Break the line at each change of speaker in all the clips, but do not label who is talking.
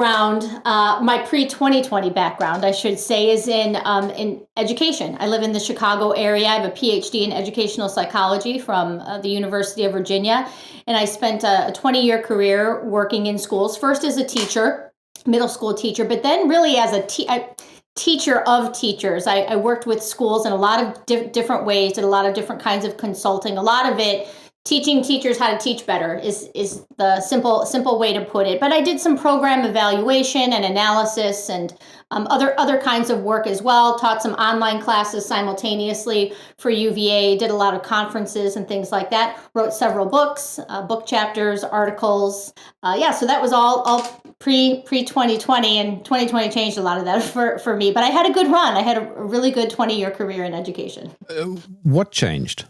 background, my pre-2020 background, I should say, is in education. I live in the Chicago area. I have a PhD in educational psychology from the University of Virginia. And I spent a 20-year career working in schools, first as a teacher, middle school teacher, but then really as a teacher of teachers. I worked with schools in a lot of different ways, did a lot of different kinds of consulting. A lot of it teaching teachers how to teach better is the simple way to put it. But I did some program evaluation and analysis and other kinds of work as well. Taught some online classes simultaneously for UVA. Did a lot of conferences and things like that. Wrote several books, book chapters, articles. So that was all pre 2020, and 2020 changed a lot of that for me. But I had a good run. I had a really good 20-year career in education.
What changed?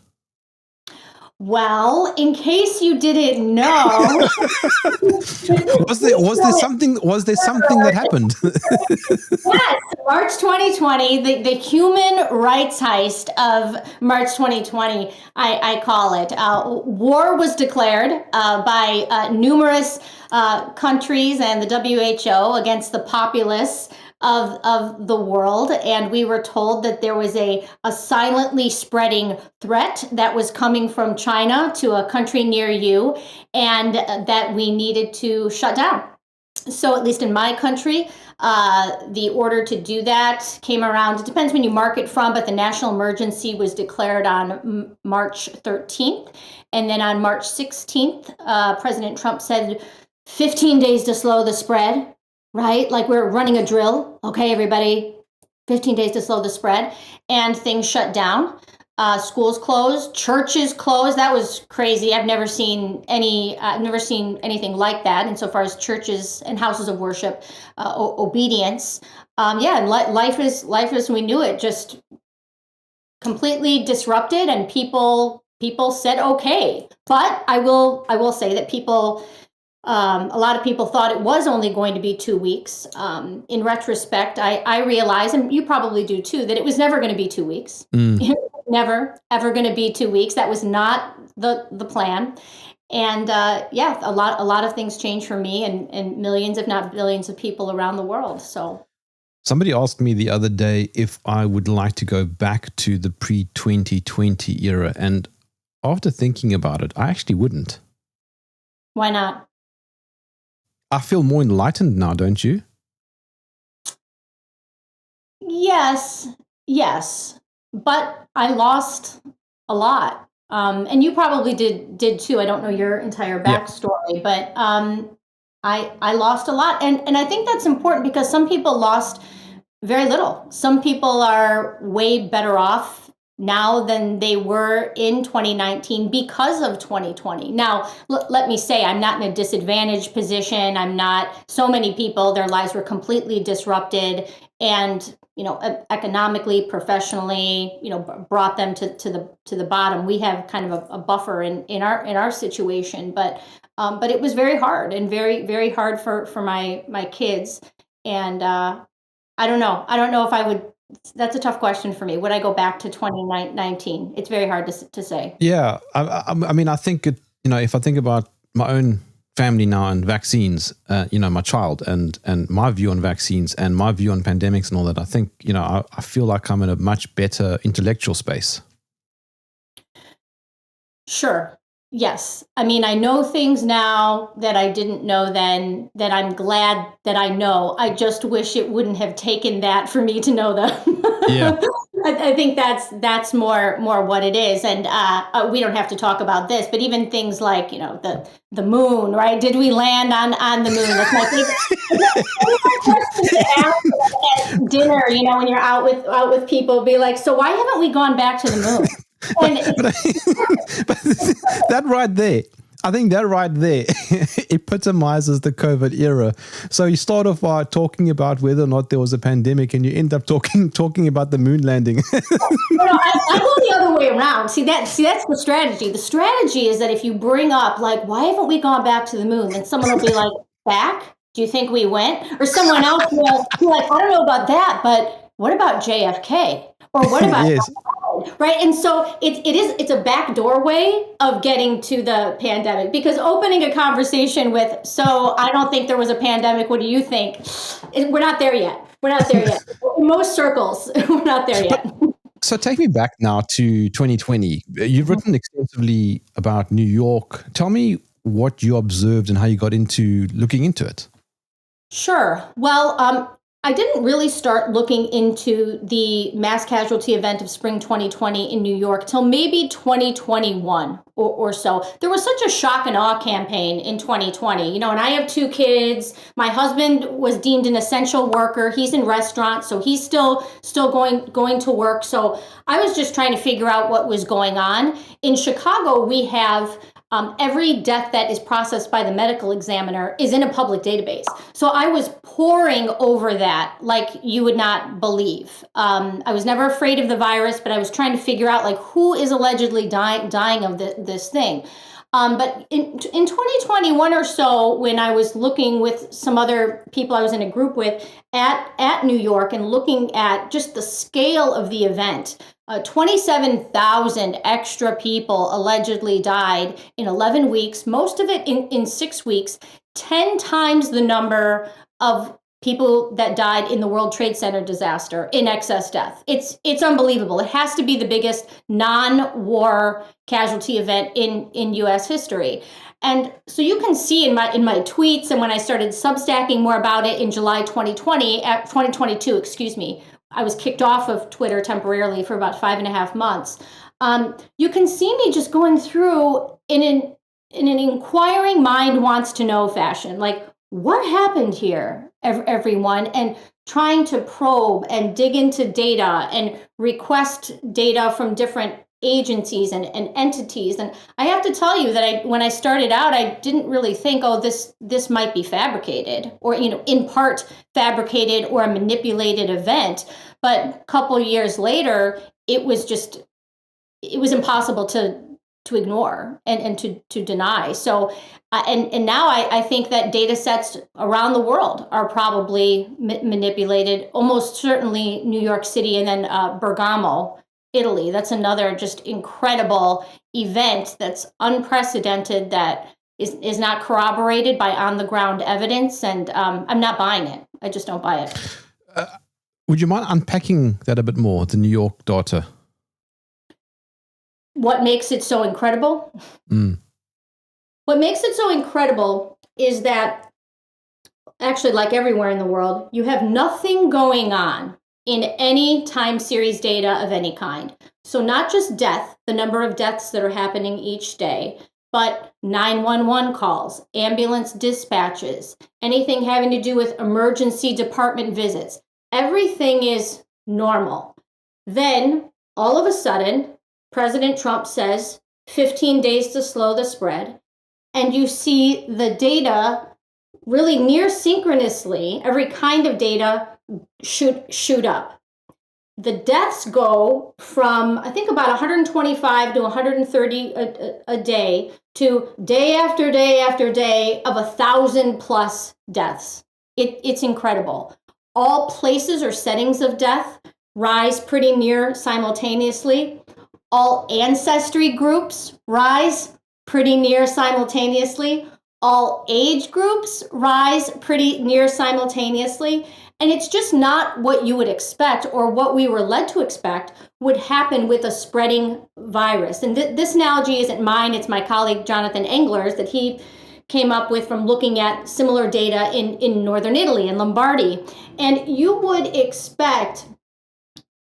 Well, in case you didn't know,
was there something that happened?
Yes, March 2020, the human rights heist of March 2020, I call it. War was declared by numerous countries and the WHO against the populace of the world, and we were told that there was a silently spreading threat that was coming from China to a country near you, and that we needed to shut down. So at least in my country, the order to do that came around. It depends when you mark it from, but the national emergency was declared on March 13th. And then on March 16th, President Trump said 15 days to slow the spread. Right? Like we're running a drill. Okay, everybody, 15 days to slow the spread. And things shut down. Schools closed, churches closed. That was crazy. I've never seen anything like that insofar as churches and houses of worship, obedience. And life as we knew it just completely disrupted, and people said okay. But I will say that a lot of people thought it was only going to be 2 weeks. In retrospect, I realize, and you probably do too, that it was never going to be 2 weeks. It was never, ever going to be 2 weeks. That was not the plan. And a lot of things changed for me and millions, if not billions, of people around the world. So
somebody asked me the other day if I would like to go back to the pre-2020 era. And after thinking about it, I actually wouldn't.
Why not?
I feel more enlightened now, don't you?
Yes, but I lost a lot, and you probably did too. I don't know your entire backstory, but I lost a lot, and I think that's important because some people lost very little. Some people are way better off now than they were in 2019 because of 2020. Now, let me say, I'm not in a disadvantaged position. So many people, their lives were completely disrupted and, economically, professionally, brought them to the bottom. We have kind of a buffer in our situation, but it was very hard and very, very hard for my kids. And I don't know if I would. That's a tough question for me. Would I go back to 2019? It's very hard to say.
Yeah. I mean, I think, if I think about my own family now and vaccines, my child and my view on vaccines and my view on pandemics and all that, I think, I feel like I'm in a much better intellectual space.
Sure. Yes. I mean, I know things now that I didn't know then that I'm glad that I know. I just wish it wouldn't have taken that for me to know them.
Yeah.
I think that's more what it is. And we don't have to talk about this, but even things like, the moon, right? Did we land on the moon? That's my favorite question to ask at dinner, when you're out with people, be like, so why haven't we gone back to the moon?
But that right there, I think that right there epitomizes the COVID era. So you start off by talking about whether or not there was a pandemic, and you end up talking about the moon landing.
I go the other way around. See, that's the strategy. The strategy is that if you bring up, like, why haven't we gone back to the moon? Then someone will be like, back? Do you think we went? Or someone else will be like, I don't know about that, but what about JFK? Or what about
yes.
right? And so it's a back doorway of getting to the pandemic, because opening a conversation with, so I don't think there was a pandemic, what do you think? We're not there yet. We're not there yet. In most circles, we're not there yet.
So take me back now to 2020. You've written extensively about New York. Tell me what you observed and how you got into looking into it.
Sure. Well, I didn't really start looking into the mass casualty event of spring 2020 in New York till maybe 2021 or so. There was such a shock and awe campaign in 2020, and I have 2 kids. My husband was deemed an essential worker. He's in restaurants, so he's still going to work. So I was just trying to figure out what was going on. In Chicago, we have every death that is processed by the medical examiner is in a public database. So I was poring over that like you would not believe. I was never afraid of the virus, but I was trying to figure out like who is allegedly dying of this thing. But in 2021 or so, when I was looking with some other people I was in a group with at New York and looking at just the scale of the event, 27,000 extra people allegedly died in 11 weeks, most of it in 6 weeks, 10 times the number of people that died in the World Trade Center disaster in excess death. It's unbelievable. It has to be the biggest non-war casualty event in U.S. history. And so you can see in my tweets, and when I started substacking more about it in July 2022, excuse me, I was kicked off of Twitter temporarily for about 5.5 months. You can see me just going through in an inquiring mind wants to know fashion, like what happened here, everyone, and trying to probe and dig into data and request data from different agencies and entities. And I have to tell you that when I started out, I didn't really think, oh, this might be fabricated or, in part fabricated or a manipulated event. But a couple years later, it was impossible to ignore and to deny. So, and now I think that data sets around the world are probably manipulated, almost certainly New York City, and then Bergamo, Italy. That's another just incredible event that's unprecedented, that is not corroborated by on-the-ground evidence, and I'm not buying it. I just don't buy it.
Would you mind unpacking that a bit more, the New York data?
What makes it so incredible? What makes it so incredible is that, actually, like everywhere in the world, you have nothing going on in any time series data of any kind. So not just death, the number of deaths that are happening each day, but 911 calls, ambulance dispatches, anything having to do with emergency department visits. Everything is normal. Then, all of a sudden, President Trump says 15 days to slow the spread, and you see the data really near synchronously, every kind of data shoot up. The deaths go from, I think, about 125 to 130 a day to day after day after day of 1,000+ deaths. It's incredible. All places or settings of death rise pretty near simultaneously. All ancestry groups rise pretty near simultaneously. All age groups rise pretty near simultaneously. And it's just not what you would expect, or what we were led to expect would happen with a spreading virus. And this analogy isn't mine, it's my colleague Jonathan Engler's that he came up with from looking at similar data in northern Italy and Lombardy. And you would expect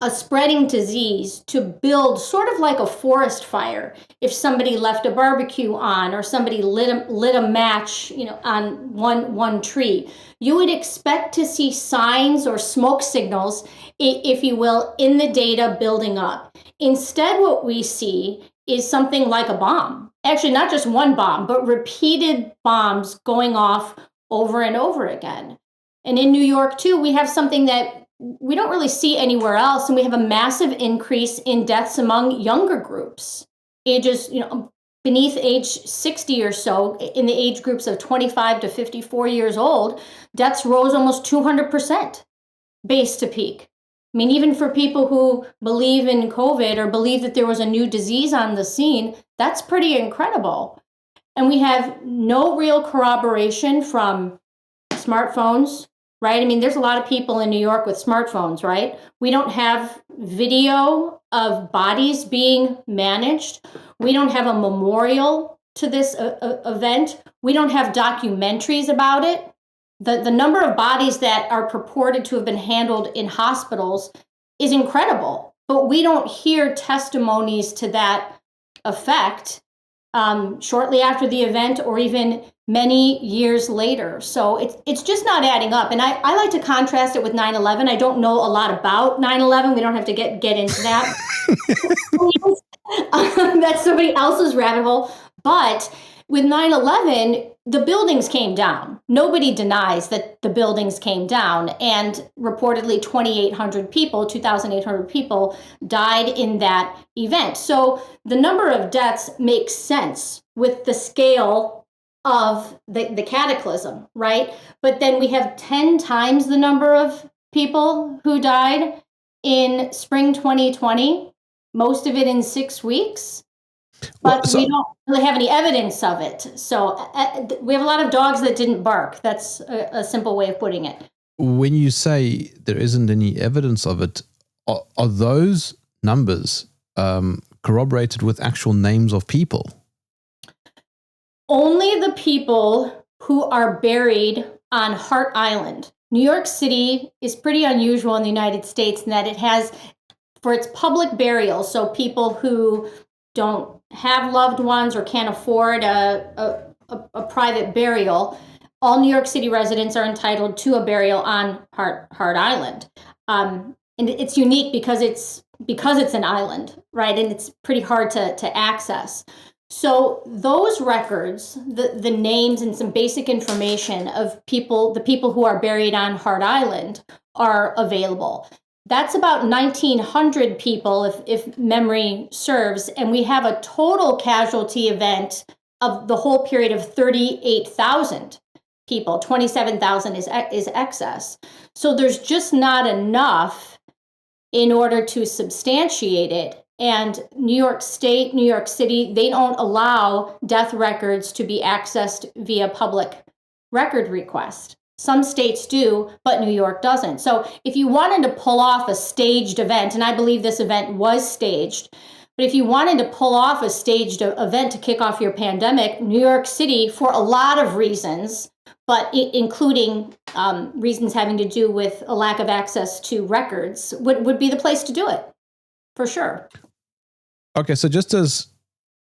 a spreading disease to build sort of like a forest fire. If somebody left a barbecue on, or somebody lit a match, on one tree, you would expect to see signs or smoke signals, if you will, in the data building up. Instead, what we see is something like a bomb. Actually, not just one bomb, but repeated bombs going off over and over again. And in New York, too, we have something that we don't really see anywhere else, and we have a massive increase in deaths among younger groups, ages, beneath age 60 or so. In the age groups of 25 to 54 years old, deaths rose almost 200% base to peak. I mean, even for people who believe in COVID or believe that there was a new disease on the scene, that's pretty incredible. And we have no real corroboration from smartphones, right? I mean, there's a lot of people in New York with smartphones, right? We don't have video of bodies being managed. We don't have a memorial to this event. We don't have documentaries about it. The number of bodies that are purported to have been handled in hospitals is incredible, but we don't hear testimonies to that effect shortly after the event or even many years later. So it's just not adding up. And I like to contrast it with 9/11. I don't know a lot about 9/11. We don't have to get into that. That's somebody else's rabbit hole. But with 9/11, the buildings came down. Nobody denies that the buildings came down. And reportedly 2,800 people, 2,800 people died in that event. So the number of deaths makes sense with the scale of the cataclysm, right? But then we have 10 times the number of people who died in spring 2020, most of it in 6 weeks. But we don't really have any evidence of it. So we have a lot of dogs that didn't bark. That's a simple way of putting it.
When you say there isn't any evidence of it, are those numbers corroborated with actual names of people?
Only the people who are buried on Hart Island. New York City is pretty unusual in the United States in that it has, for its public burial, so people who don't have loved ones or can't afford a private burial, all New York City residents are entitled to a burial on Hart Island. And it's unique because it's an island, right? And it's pretty hard to access. So those records, the names and some basic information of the people who are buried on Hart Island are available. That's about 1,900 people, if memory serves, and we have a total casualty event of the whole period of 38,000 people. 27,000 is excess. So there's just not enough in order to substantiate it. And New York State, New York City, they don't allow death records to be accessed via public record request. Some states do, but New York doesn't. So if you wanted to pull off a staged event, and I believe this event was staged, but if you wanted to pull off a staged event to kick off your pandemic, New York City, for a lot of reasons, but including reasons having to do with a lack of access to records, would be the place to do it, for sure.
Okay, so just as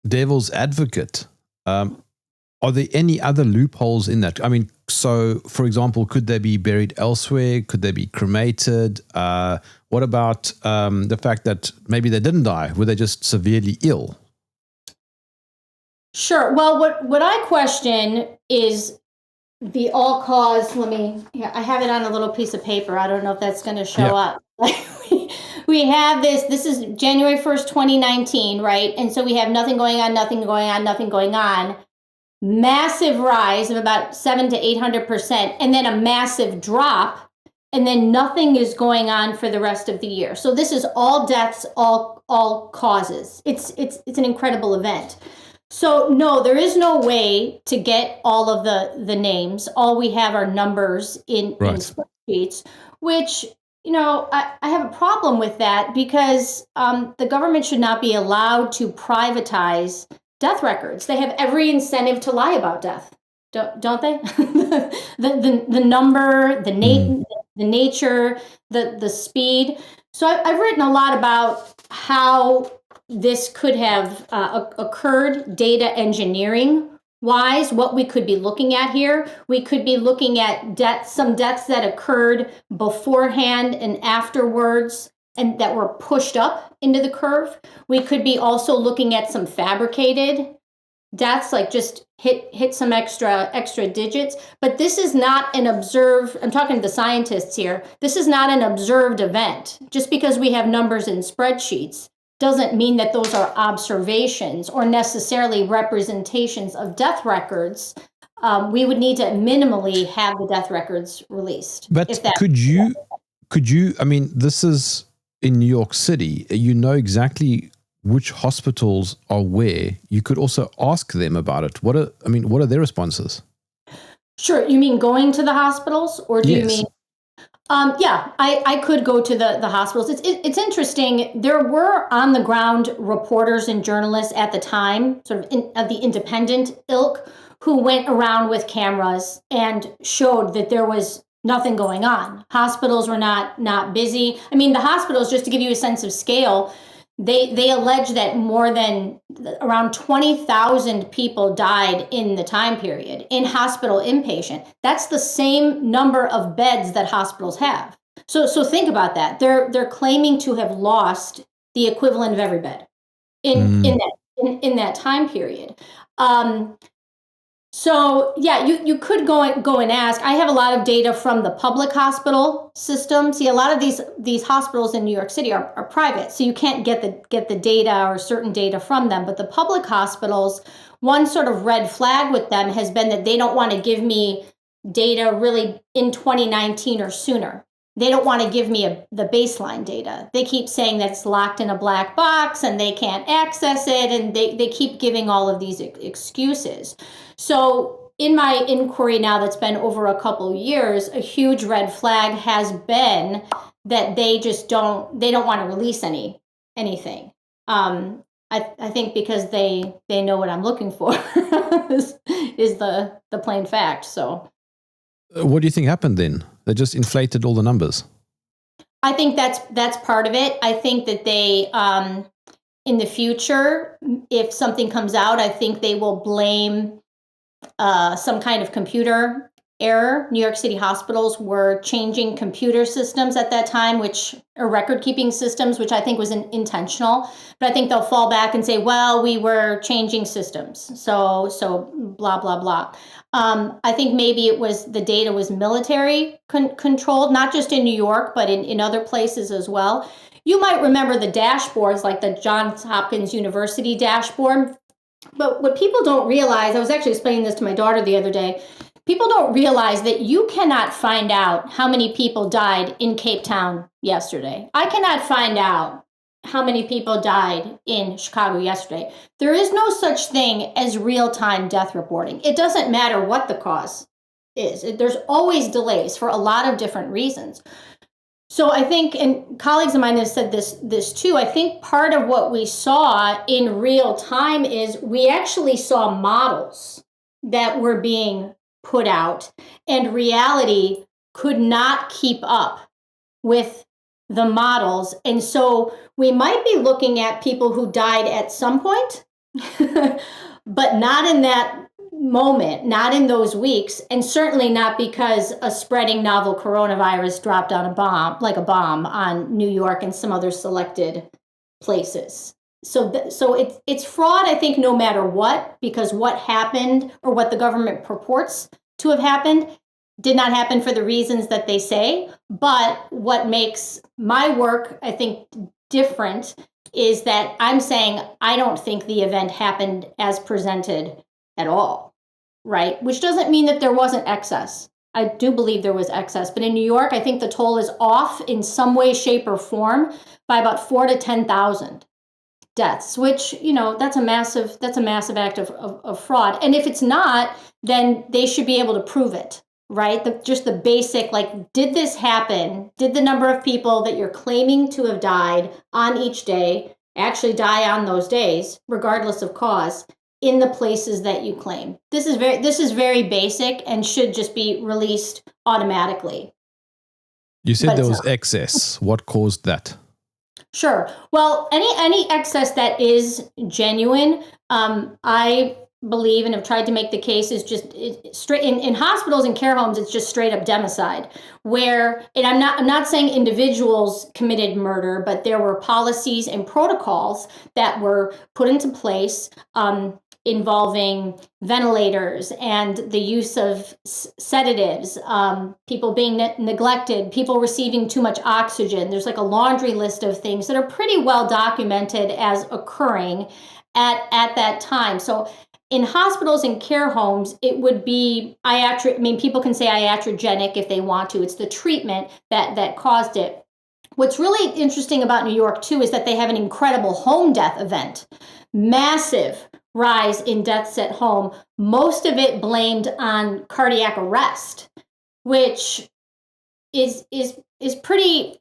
devil's advocate, are there any other loopholes in that? I mean, so for example, could they be buried elsewhere? Could they be cremated? What about the fact that maybe they didn't die? Were they just severely ill?
Sure. Well, what I question is the all-cause. I have it on a little piece of paper. I don't know if that's going to show up. We have this is January 1st, 2019, right? And so we have nothing going on, nothing going on, nothing going on. Massive rise of about 700 to 800%, and then a massive drop, and then nothing is going on for the rest of the year. So this is all deaths, all causes. It's an incredible event. So no, there is no way to get all of the names. All we have are numbers in spreadsheets, which, I have a problem with that because the government should not be allowed to privatize death records. They have every incentive to lie about death, don't they? the number, the nature, the speed. So I've written a lot about how this could have occurred data engineering wise, what we could be looking at here. We could be looking at some deaths that occurred beforehand and afterwards and that were pushed up into the curve. We could be also looking at some fabricated deaths, like just hit some extra digits. But this is not an observed, I'm talking to the scientists here, this is not an observed event. Just because we have numbers in spreadsheets doesn't mean that those are observations or necessarily representations of death records. We would need to minimally have the death records released.
But could you, I mean, this is in New York City. You know exactly which hospitals are where. You could also ask them about it. What are their responses?
Sure. You mean going to the hospitals, or do you
Yes.
mean? Yeah, I could go to the hospitals. It's interesting. There were on the ground reporters and journalists at the time, sort of of the independent ilk, who went around with cameras and showed that there was nothing going on. Hospitals were not busy. I mean, the hospitals, just to give you a sense of scale, they allege that more than around 20,000 people died in the time period in hospital inpatient. That's the same number of beds that hospitals have. So think about that. They're claiming to have lost the equivalent of every bed in that time period. So yeah, you could go and ask. I have a lot of data from the public hospital system. See, a lot of these hospitals in New York City are private, so you can't get the data or certain data from them. But the public hospitals, one sort of red flag with them has been that they don't want to give me data really in 2019 or sooner. They don't want to give me the baseline data. They keep saying that it's locked in a black box and they can't access it, and they keep giving all of these excuses. So in my inquiry now that's been over a couple of years, a huge red flag has been that they don't want to release anything. I think because they know what I'm looking for is the plain fact. So
What do you think happened then? They just inflated all the numbers.
I think that's part of it. I think that they in the future, if something comes out, I think they will blame some kind of computer error. New York City hospitals were changing computer systems at that time, which are record-keeping systems, which I think was intentional. But I think they'll fall back and say, well, we were changing systems. So blah, blah, blah. I think maybe the data was military controlled, not just in New York, but in other places as well. You might remember the dashboards, like the Johns Hopkins University dashboard. But what people don't realize, I was actually explaining this to my daughter the other day, people don't realize that you cannot find out how many people died in Cape Town yesterday. I cannot find out how many people died in Chicago yesterday. There is no such thing as real-time death reporting. It doesn't matter what the cause is. There's always delays for a lot of different reasons. So I think, and colleagues of mine have said this too, I think part of what we saw in real time is we actually saw models that were being put out, and reality could not keep up with the models. And so we might be looking at people who died at some point, but not in that moment, not in those weeks, and certainly not because a spreading novel coronavirus dropped on a bomb on New York and some other selected places. So it's fraud, I think, no matter what, because what happened or what the government purports to have happened did not happen for the reasons that they say. But what makes my work, I think, different is that I'm saying I don't think the event happened as presented at all, right? Which doesn't mean that there wasn't excess. I do believe there was excess, but in New York, I think the toll is off in some way, shape, or form by about 4,000 to 10,000 deaths, which, that's a massive act of fraud. And if it's not, then they should be able to prove it, right? Just the basic, did this happen? Did the number of people that you're claiming to have died on each day actually die on those days, regardless of cause, in the places that you claim? This is very basic and should just be released automatically.
You said there was excess. What caused that?
Sure. Well, any excess that is genuine, I believe and have tried to make the case is just straight in hospitals and care homes. It's just straight up democide, where, and I'm not saying individuals committed murder, but there were policies and protocols that were put into place involving ventilators and the use of sedatives, people being neglected, people receiving too much oxygen. There's like a laundry list of things that are pretty well documented as occurring at that time. So In hospitals and care homes, it would be people can say iatrogenic if they want to. It's the treatment that caused it. What's really interesting about New York, too, is that they have an incredible home death event. Massive rise in deaths at home, most of it blamed on cardiac arrest, which is pretty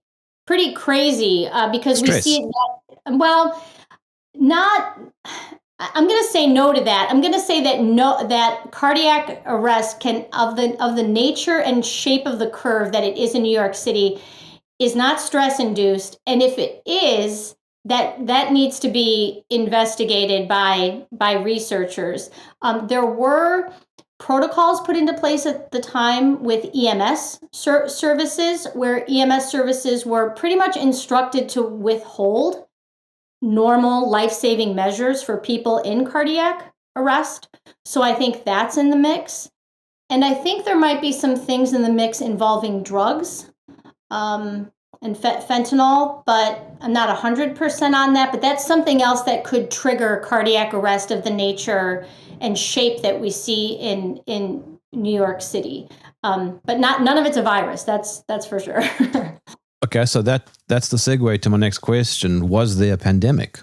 crazy because
Stress.
we see it. Well, not. I'm going to say no to that. I'm going to say that cardiac arrest can of the nature and shape of the curve that it is in New York City is not stress induced, and if it is, that needs to be investigated by researchers. There were protocols put into place at the time with EMS services, where EMS services were pretty much instructed to withhold normal life-saving measures for people in cardiac arrest. So I think that's in the mix. And I think there might be some things in the mix involving drugs and fentanyl, but I'm not 100% on that. But that's something else that could trigger cardiac arrest of the nature and shape that we see in New York City. But none of it's a virus. That's for sure.
Okay, so that's the segue to my next question. Was there a pandemic?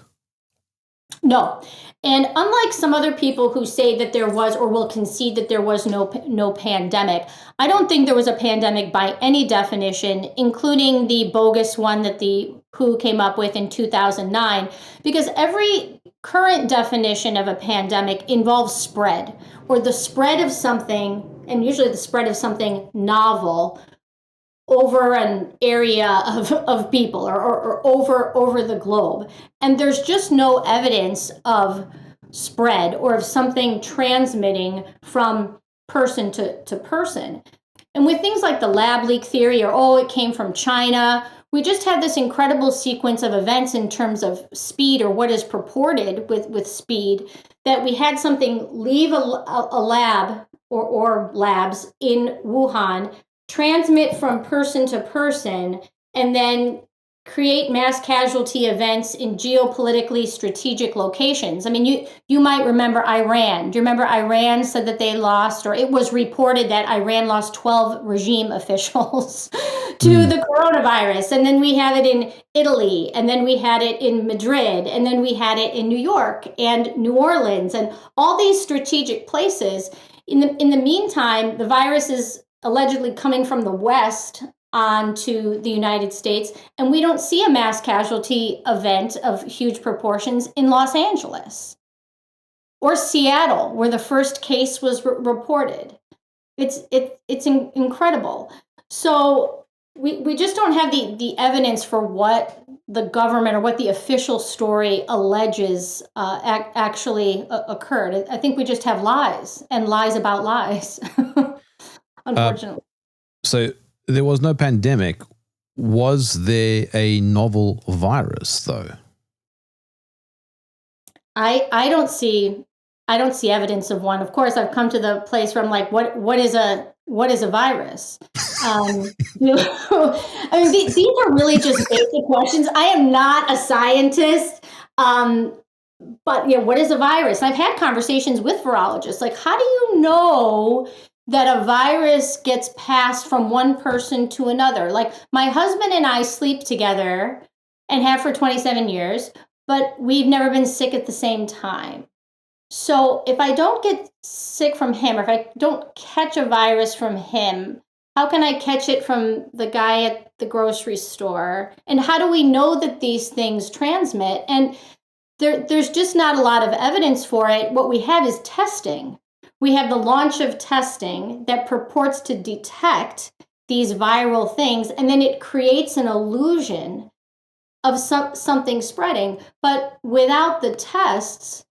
No. And unlike some other people who say that there was or will concede that there was no pandemic, I don't think there was a pandemic by any definition, including the bogus one that the WHO came up with in 2009, because every current definition of a pandemic involves spread, or the spread of something, and usually the spread of something novel, over an area of people or over the globe. And there's just no evidence of spread or of something transmitting from person to person. And with things like the lab leak theory or, it came from China, we just had this incredible sequence of events in terms of speed, or what is purported with speed, that we had something leave a lab or labs in Wuhan, transmit from person to person, and then create mass casualty events in geopolitically strategic locations. I mean, you might remember Iran. Do you remember Iran said that they lost, or it was reported that Iran lost 12 regime officials to the coronavirus. And then we have it in Italy, and then we had it in Madrid, and then we had it in New York and New Orleans, and all these strategic places. In the meantime, the virus is allegedly coming from the West onto the United States, and we don't see a mass casualty event of huge proportions in Los Angeles or Seattle, where the first case was reported. It's incredible. So we just don't have the evidence for what the government or what the official story alleges actually occurred. I think we just have lies and lies about lies. Unfortunately.
So there was no pandemic. Was there a novel virus, though?
I don't see evidence of one. Of course, I've come to the place where I'm like, what is a virus? I mean, these are really just basic questions. I am not a scientist. But what is a virus? And I've had conversations with virologists, like, how do you know that a virus gets passed from one person to another? Like, my husband and I sleep together and have for 27 years, but we've never been sick at the same time. So if I don't get sick from him, or if I don't catch a virus from him, how can I catch it from the guy at the grocery store? And how do we know that these things transmit? And there's just not a lot of evidence for it. What we have is testing. We have the launch of testing that purports to detect these viral things, and then it creates an illusion of something spreading. But without the tests,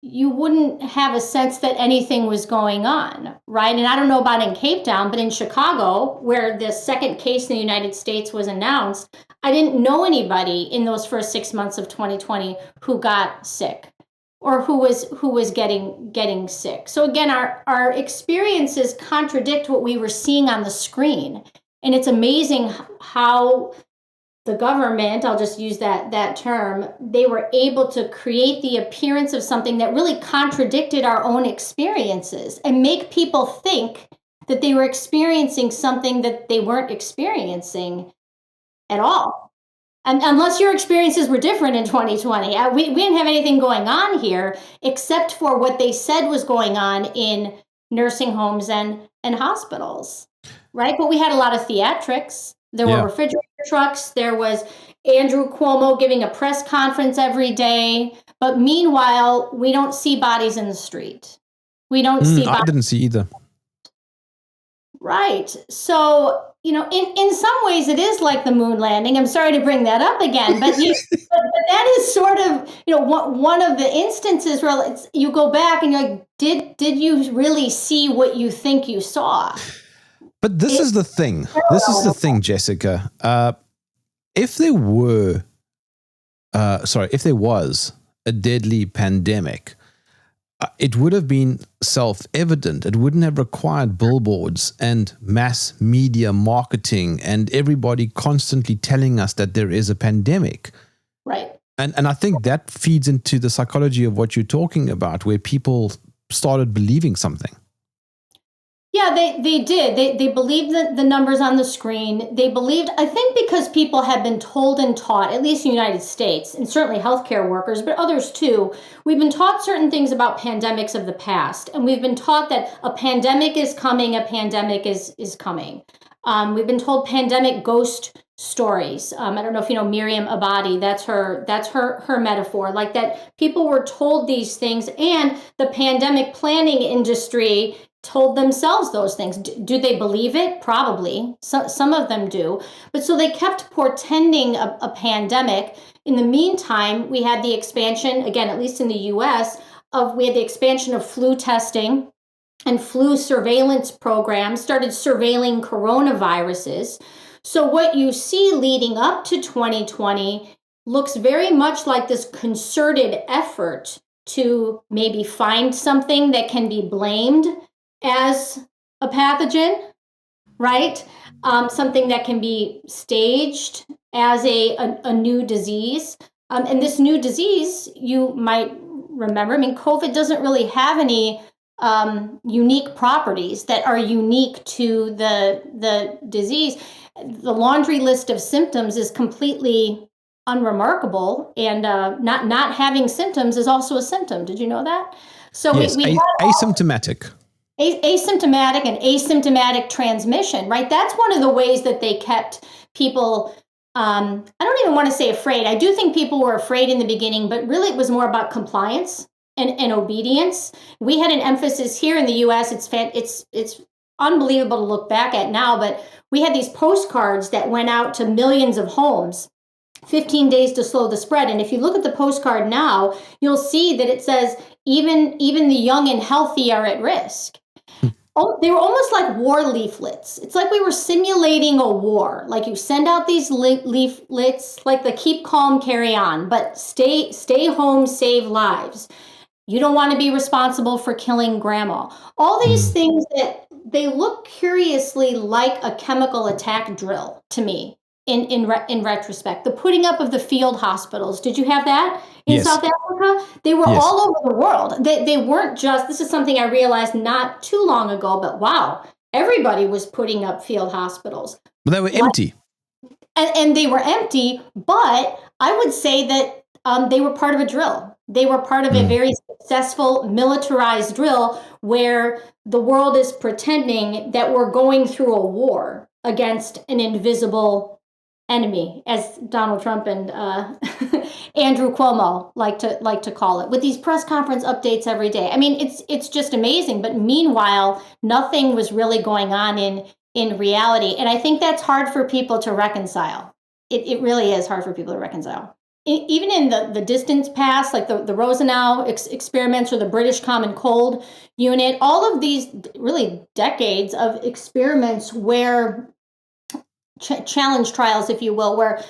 you wouldn't have a sense that anything was going on, right? And I don't know about in Cape Town, but in Chicago, where the second case in the United States was announced, I didn't know anybody in those first 6 months of 2020 who got sick or who was getting sick. So again, our experiences contradict what we were seeing on the screen. And it's amazing how the government, I'll just use that term, they were able to create the appearance of something that really contradicted our own experiences and make people think that they were experiencing something that they weren't experiencing at all. And unless your experiences were different in 2020, we didn't have anything going on here except for what they said was going on in nursing homes and hospitals, right? But we had a lot of theatrics. There were refrigerator trucks. There was Andrew Cuomo giving a press conference every day. But meanwhile, we don't see bodies in the street. We don't see bodies.
I didn't see either.
Right. So, in some ways it is like the moon landing. I'm sorry to bring that up again, but, but that is sort of, one of the instances where you go back and you're like, did you really see what you think you saw?
But this is the thing. This is the thing, Jessica. If there was a deadly pandemic, it would have been self-evident. It wouldn't have required billboards and mass media marketing and everybody constantly telling us that there is a pandemic.
Right.
And I think that feeds into the psychology of what you're talking about, where people started believing something.
Yeah, they did. They believed the numbers on the screen. They believed, I think because people have been told and taught, at least in the United States, and certainly healthcare workers, but others too, we've been taught certain things about pandemics of the past. And we've been taught that a pandemic is coming, a pandemic is coming. We've been told pandemic ghost stories. I don't know if you know Miriam Abadi, that's her metaphor, like that people were told these things, and the pandemic planning industry told themselves those things. Do they believe it? Probably. Some of them do. But so they kept portending a pandemic. In the meantime, we had the expansion, again, at least in the US, we had the expansion of flu testing and flu surveillance programs, started surveilling coronaviruses. So what you see leading up to 2020 looks very much like this concerted effort to maybe find something that can be blamed as a pathogen, right? Something that can be staged as a new disease. And this new disease, you might remember, COVID doesn't really have any unique properties that are unique to the disease. The laundry list of symptoms is completely unremarkable, and not having symptoms is also a symptom. Did you know that? So
yes,
we
asymptomatic.
Asymptomatic and asymptomatic transmission, right? That's one of the ways that they kept people, I don't even want to say afraid. I do think people were afraid in the beginning, but really it was more about compliance and obedience. We had an emphasis here in the US. It's unbelievable to look back at now, but we had these postcards that went out to millions of homes, 15 days to slow the spread. And if you look at the postcard now, you'll see that it says, even the young and healthy are at risk. Oh, they were almost like war leaflets. It's like we were simulating a war. Like you send out these leaflets, like the keep calm, carry on, but stay home, save lives. You don't want to be responsible for killing grandma. All these things that they look curiously like a chemical attack drill to me in retrospect. The putting up of the field hospitals. Did you have that in
Yes.
South Africa? They were all over the world. They weren't just, this is something I realized not too long ago, but wow, everybody was putting up field hospitals.
But they were empty.
And they were empty, but I would say that they were part of a drill. They were part of a very successful militarized drill where the world is pretending that we're going through a war against an invisible enemy, as Donald Trump and Andrew Cuomo like to call it, with these press conference updates every day. It's just amazing. But meanwhile, nothing was really going on in reality. And I think that's hard for people to reconcile. It really is hard for people to reconcile. Even in the distant past, like the Rosenau experiments or the British Common Cold Unit, all of these really decades of experiments where challenge trials, if you will, where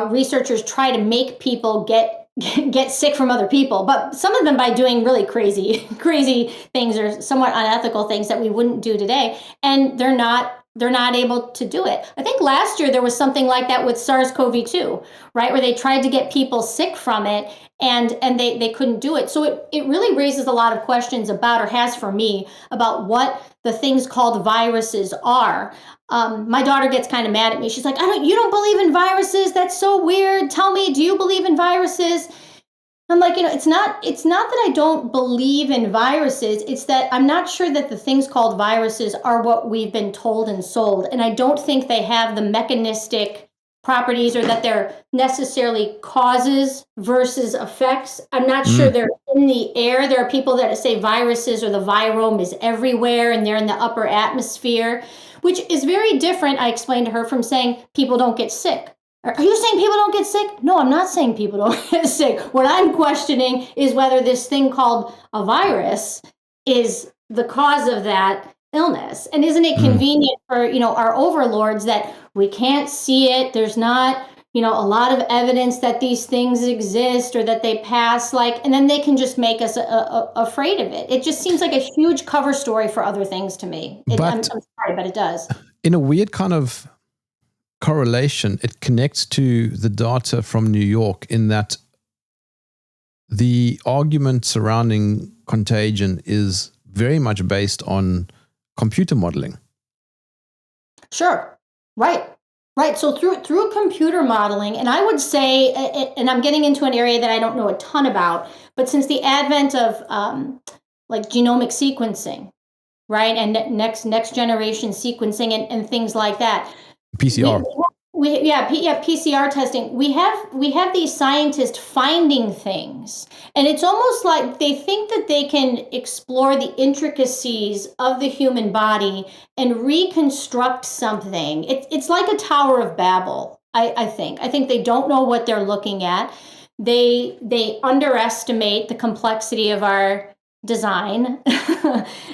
researchers try to make people get sick from other people, but some of them by doing really crazy things or somewhat unethical things that we wouldn't do today. And they're not they're not able to do it. I think last year there was something like that with SARS-CoV-2, right? Where they tried to get people sick from it and they couldn't do it. So it really raises a lot of questions about, or has for me, about what the things called viruses are. My daughter gets kind of mad at me. She's like, you don't believe in viruses? That's so weird. Tell me, do you believe in viruses? I'm like, it's not that I don't believe in viruses. It's that I'm not sure that the things called viruses are what we've been told and sold. And I don't think they have the mechanistic properties, or that they're necessarily causes versus effects. I'm not sure they're in the air. There are people that say viruses, or the virome is everywhere and they're in the upper atmosphere, which is very different, I explained to her, from saying people don't get sick. Are you saying people don't get sick? No, I'm not saying people don't get sick. What I'm questioning is whether this thing called a virus is the cause of that illness. And isn't it convenient for, our overlords that we can't see it? There's not, a lot of evidence that these things exist, or that they pass, and then they can just make us afraid of it. It just seems like a huge cover story for other things to me. I'm sorry, but it does.
In a weird kind of correlation, it connects to the data from New York, in that the argument surrounding contagion is very much based on computer modeling.
Sure. Right. So through computer modeling, and I would say, and I'm getting into an area that I don't know a ton about, but since the advent of genomic sequencing, right, and next generation sequencing and things like that,
PCR.
PCR testing. We have these scientists finding things, and it's almost like they think that they can explore the intricacies of the human body and reconstruct something. It's like a Tower of Babel. I think they don't know what they're looking at. They underestimate the complexity of our design.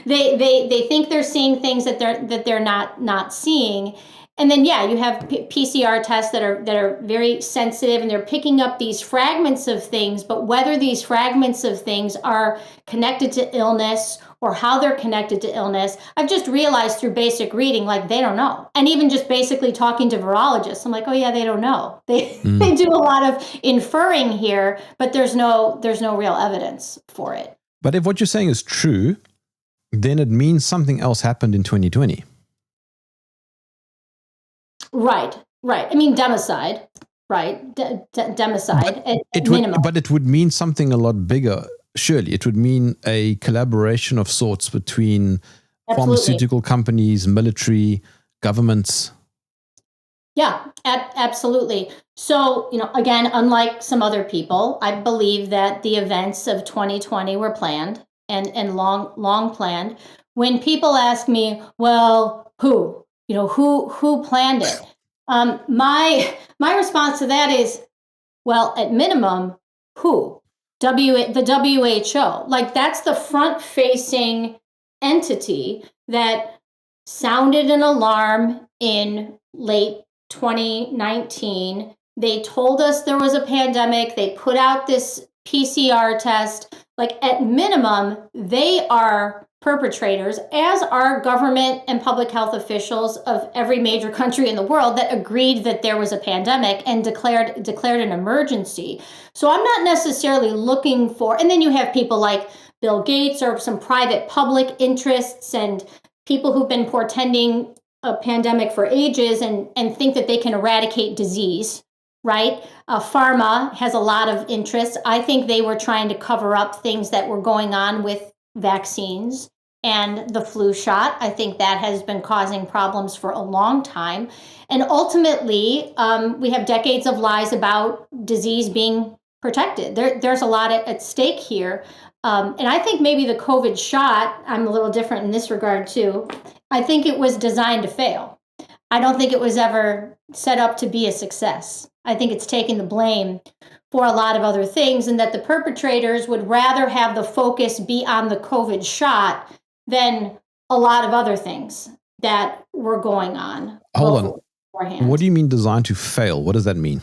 they think they're seeing things that they're not seeing. And then, you have PCR tests that are very sensitive, and they're picking up these fragments of things, but whether these fragments of things are connected to illness, or how they're connected to illness, I've just realized through basic reading, they don't know. And even just basically talking to virologists, I'm like, oh yeah, they don't know. They do a lot of inferring here, but there's no real evidence for it.
But if what you're saying is true, then it means something else happened in 2020.
Right. I mean, democide, right? Democide at minimum.
But it would mean something a lot bigger, surely. It would mean a collaboration of sorts between pharmaceutical companies, military, governments.
Yeah, absolutely. So, again, unlike some other people, I believe that the events of 2020 were planned and long planned. When people ask me, well, who? Who planned it? My response to that is, well, at minimum, who? The WHO. That's the front-facing entity that sounded an alarm in late 2019. They told us there was a pandemic. They put out this PCR test. At minimum, they are perpetrators, as are government and public health officials of every major country in the world that agreed that there was a pandemic and declared an emergency. So I'm not necessarily looking for, and then you have people like Bill Gates, or some private public interests, and people who've been portending a pandemic for ages and think that they can eradicate disease, right? Pharma has a lot of interests. I think they were trying to cover up things that were going on with vaccines and the flu shot. I think that has been causing problems for a long time. And ultimately, we have decades of lies about disease being protected. There's a lot at stake here. And I think maybe the COVID shot, I'm a little different in this regard too. I think it was designed to fail. I don't think it was ever set up to be a success. I think it's taken the blame for a lot of other things, and that the perpetrators would rather have the focus be on the COVID shot than a lot of other things that were going on.
Hold on. Beforehand. What do you mean designed to fail? What does that mean?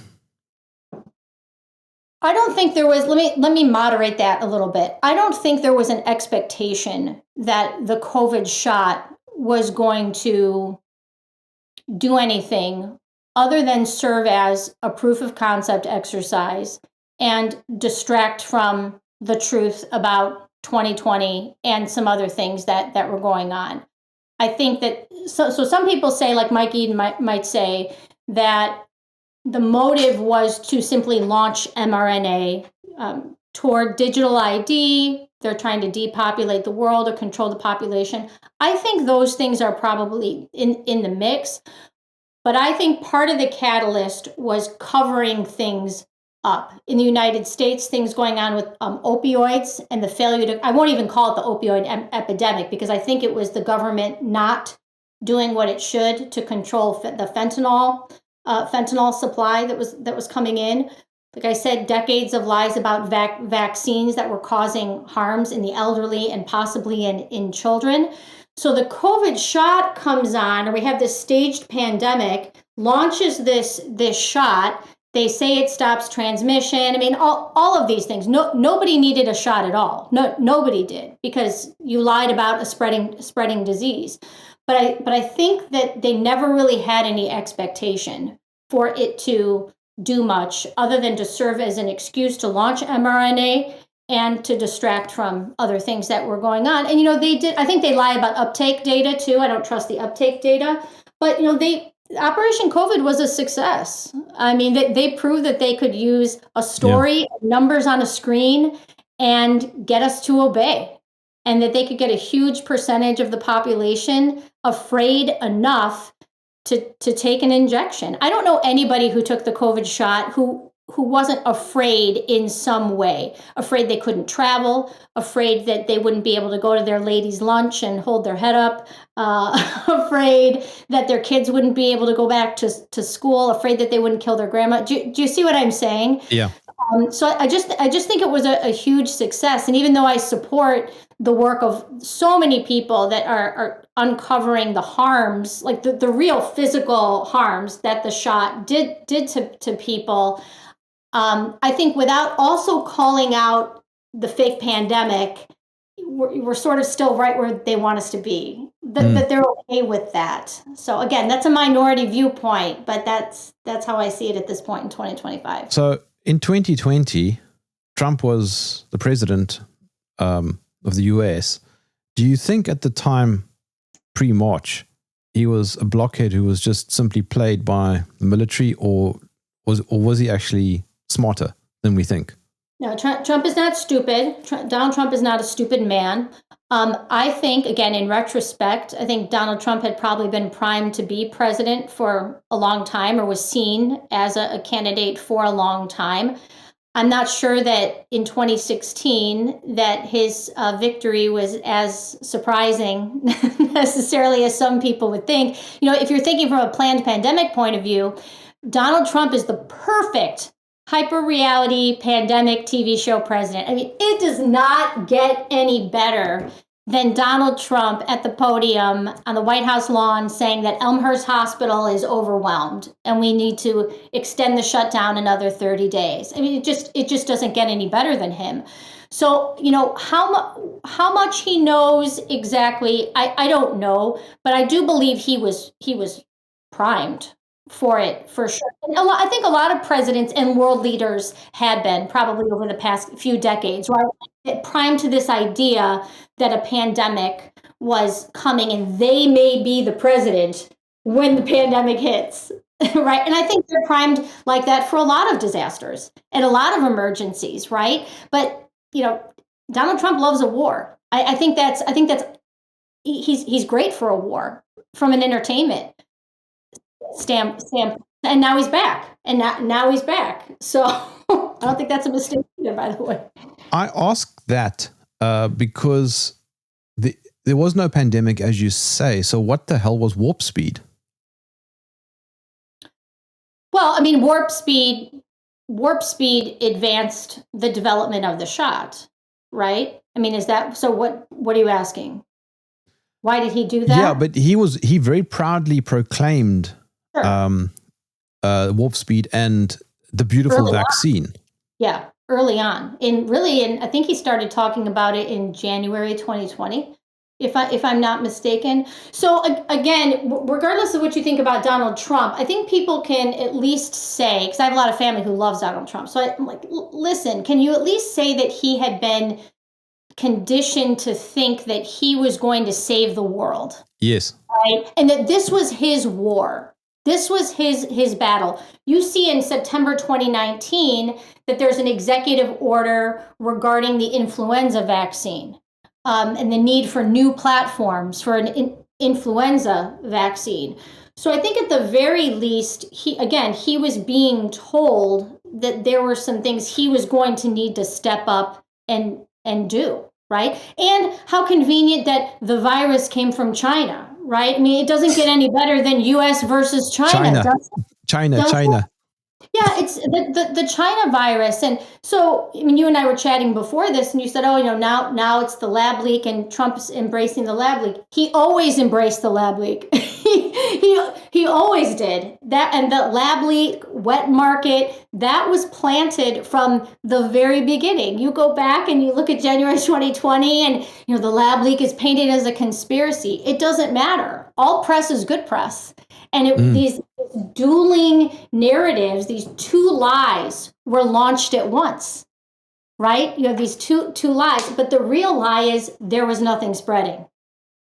I don't think there was, let me moderate that a little bit. I don't think there was an expectation that the COVID shot was going to do anything other than serve as a proof of concept exercise and distract from the truth about 2020 and some other things that were going on. I think that, so some people say, like Mike Eden might say, that the motive was to simply launch mRNA toward digital ID. They're trying to depopulate the world or control the population. I think those things are probably in the mix, but I think part of the catalyst was covering things up. In the United States, things going on with opioids and the failure to, I won't even call it the opioid epidemic, because I think it was the government not doing what it should to control the fentanyl supply that was coming in. Like I said, decades of lies about vaccines that were causing harms in the elderly and possibly in children. So the COVID shot comes on, or we have this staged pandemic, launches this shot. They say it stops transmission. I mean, all of these things. Nobody needed a shot at all. Nobody did, because you lied about a spreading disease. But I think that they never really had any expectation for it to do much other than to serve as an excuse to launch mRNA and to distract from other things that were going on. And, they did, I think they lie about uptake data too. I don't trust the uptake data, but, Operation COVID was a success. I mean, they proved that they could use a story, numbers on a screen, and get us to obey, and that they could get a huge percentage of the population afraid enough to take an injection. I don't know anybody who took the COVID shot who wasn't afraid in some way, afraid they couldn't travel, afraid that they wouldn't be able to go to their ladies' lunch and hold their head up, afraid that their kids wouldn't be able to go back to school, afraid that they wouldn't kill their grandma. Do you see what I'm saying?
Yeah.
So I just think it was a huge success. And even though I support the work of so many people that are uncovering the harms, like the real physical harms that the shot did to people, I think without also calling out the fake pandemic, we're sort of still right where they want us to be. That they're okay with that. So again, that's a minority viewpoint, but that's how I see it at this point in 2025.
So in 2020, Trump was the president of the US. Do you think at the time, pre-March, he was a blockhead who was just simply played by the military, or was he actually smarter than we think?
No, Trump is not stupid. Donald Trump is not a stupid man. I think, again, in retrospect, I think Donald Trump had probably been primed to be president for a long time, or was seen as a candidate for a long time. I'm not sure that in 2016 that his victory was as surprising necessarily as some people would think. If you're thinking from a planned pandemic point of view, Donald Trump is the perfect hyper-reality pandemic TV show president. I mean, it does not get any better than Donald Trump at the podium on the White House lawn saying that Elmhurst Hospital is overwhelmed and we need to extend the shutdown another 30 days. I mean, it just doesn't get any better than him. So, how much he knows exactly, I don't know, but I do believe he was primed for it, for sure. And I think a lot of presidents and world leaders had been, probably over the past few decades, right? Primed to this idea that a pandemic was coming and they may be the president when the pandemic hits, right? And I think they're primed like that for a lot of disasters and a lot of emergencies, right? But, Donald Trump loves a war. I think that's he's great for a war from an entertainment stamp, and now he's back, and now he's back. So I don't think that's a mistake either, by the way.
I ask that because there was no pandemic, as you say. So what the hell was warp speed?
Well, I mean, warp speed advanced the development of the shot, right? I mean, is that so? What are you asking? Why did he do that?
Yeah, but he very proudly proclaimed warp speed and the beautiful vaccine.
Yeah, early on. I think he started talking about it in January 2020. if I'm not mistaken. So again, regardless of what you think about Donald Trump, I think people can at least say, because I have a lot of family who loves Donald Trump. So I'm like, listen, can you at least say that he had been conditioned to think that he was going to save the world?
Yes.
Right? And that this was his war. This was his battle. You see in September 2019 that there's an executive order regarding the influenza vaccine, and the need for new platforms for an influenza vaccine. So I think at the very least, he was being told that there were some things he was going to need to step up and do, right? And how convenient that the virus came from China, right? I mean, it doesn't get any better than US versus China.
China.
Yeah, it's the China virus. And so, I mean, you and I were chatting before this, and you said, oh, now it's the lab leak, and Trump's embracing the lab leak. He always embraced the lab leak. He always did that. And the lab leak, wet market, that was planted from the very beginning. You go back and you look at January 2020, and the lab leak is painted as a conspiracy. It doesn't matter. All press is good press. And these dueling narratives, these two lies were launched at once, right? You have these two lies, but the real lie is there was nothing spreading.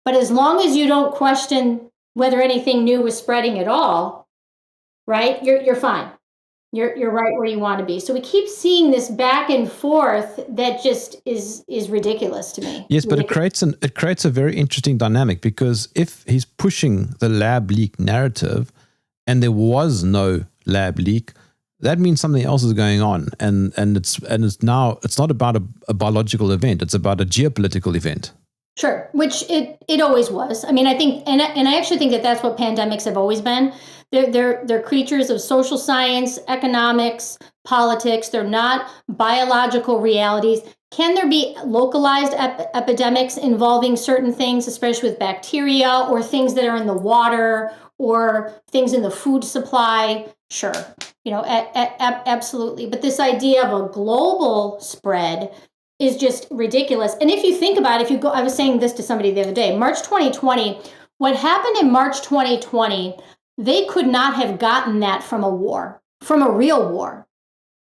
But as long as you don't question whether anything new was spreading at all, right, you're fine. You're right where you want to be. So we keep seeing this back and forth that just is ridiculous to me.
Yes, but it creates a very interesting dynamic, because if he's pushing the lab leak narrative and there was no lab leak, that means something else is going on, and it's not about a biological event, it's about a geopolitical event.
Sure, which it always was. I mean, I think, and I actually think that that's what pandemics have always been. They're creatures of social science, economics, politics. They're not biological realities. Can there be localized epidemics involving certain things, especially with bacteria or things that are in the water or things in the food supply? Sure, absolutely. But this idea of a global spread is just ridiculous. And if you think about it, I was saying this to somebody the other day, March 2020, what happened in March 2020, they could not have gotten that from a war, from a real war.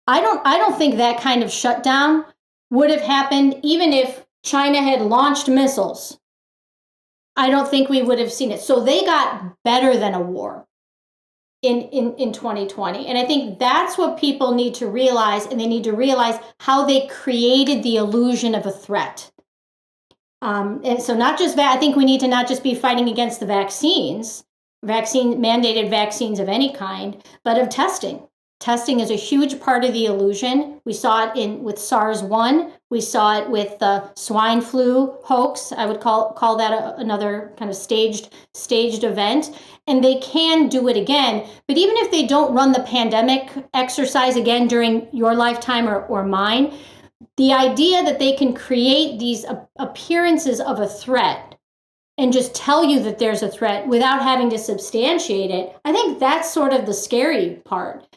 I don't think that kind of shutdown would have happened even if China had launched missiles. I don't think we would have seen it. So they got better than a war in 2020. And I think that's what people need to realize, and they need to realize how they created the illusion of a threat. And so I think we need to not just be fighting against the mandated vaccines of any kind, but of testing. Testing is a huge part of the illusion. We saw it with SARS-1. We saw it with the swine flu hoax. I would call that another kind of staged event. And they can do it again. But even if they don't run the pandemic exercise again during your lifetime or mine, the idea that they can create these appearances of a threat and just tell you that there's a threat without having to substantiate it, I think that's sort of the scary part.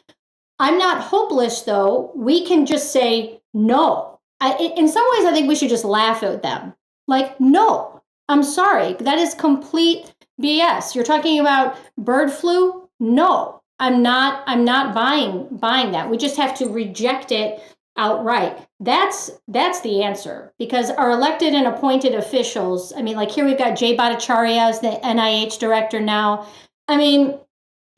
I'm not hopeless, though. We can just say no. In some ways, I think we should just laugh at them. Like, no, I'm sorry. That is complete BS. You're talking about bird flu? No, I'm not buying that. We just have to reject it outright. That's the answer, because our elected and appointed officials, I mean, like here we've got Jay Bhattacharya as the NIH director now. I mean,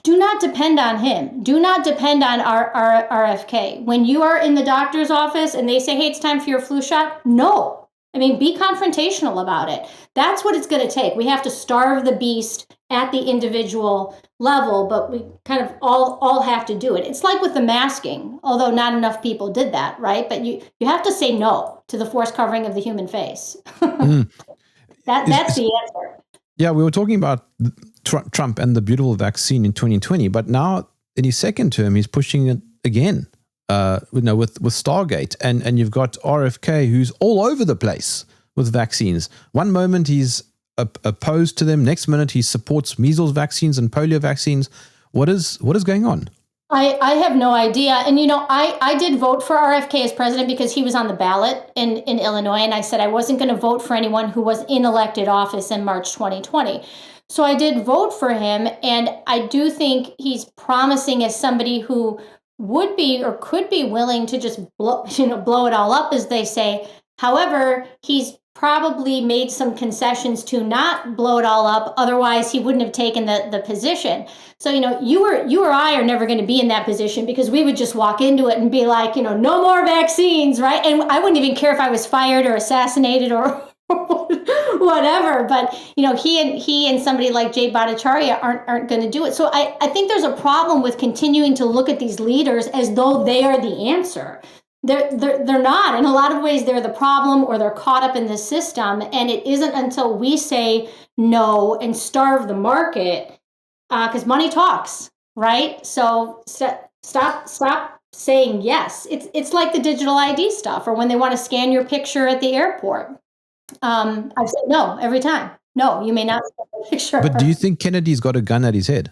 do not depend on him. Do not depend on our RFK. When you are in the doctor's office and they say, hey, it's time for your flu shot, no. I mean, be confrontational about it. That's what it's going to take. We have to starve the beast at the individual level, but we kind of all have to do it. It's like with the masking, although not enough people did that, right? But you have to say no to the forced covering of the human face. That's the answer.
Yeah, we were talking about Trump and the beautiful vaccine in 2020, but now in his second term, he's pushing it again. With Stargate, and you've got RFK who's all over the place with vaccines. One moment he's opposed to them, next minute he supports measles vaccines and polio vaccines. What is going on?
I have no idea. And, I did vote for RFK as president because he was on the ballot in Illinois. And I said I wasn't going to vote for anyone who was in elected office in March 2020. So I did vote for him. And I do think he's promising as somebody who would be or could be willing to just blow it all up, as they say. However, he's probably made some concessions to not blow it all up. Otherwise, he wouldn't have taken the position. So, you or I are never going to be in that position because we would just walk into it and be like, no more vaccines, right? And I wouldn't even care if I was fired or assassinated or whatever. But, he and somebody like Jay Bhattacharya aren't going to do it. So I think there's a problem with continuing to look at these leaders as though they are the answer. They're not. In a lot of ways, they're the problem, or they're caught up in the system. And it isn't until we say no and starve the market, because money talks, right? So stop saying yes. It's like the digital ID stuff, or when they want to scan your picture at the airport. I've said no every time. No, you may not scan the picture.
But do you think Kennedy's got a gun at his head?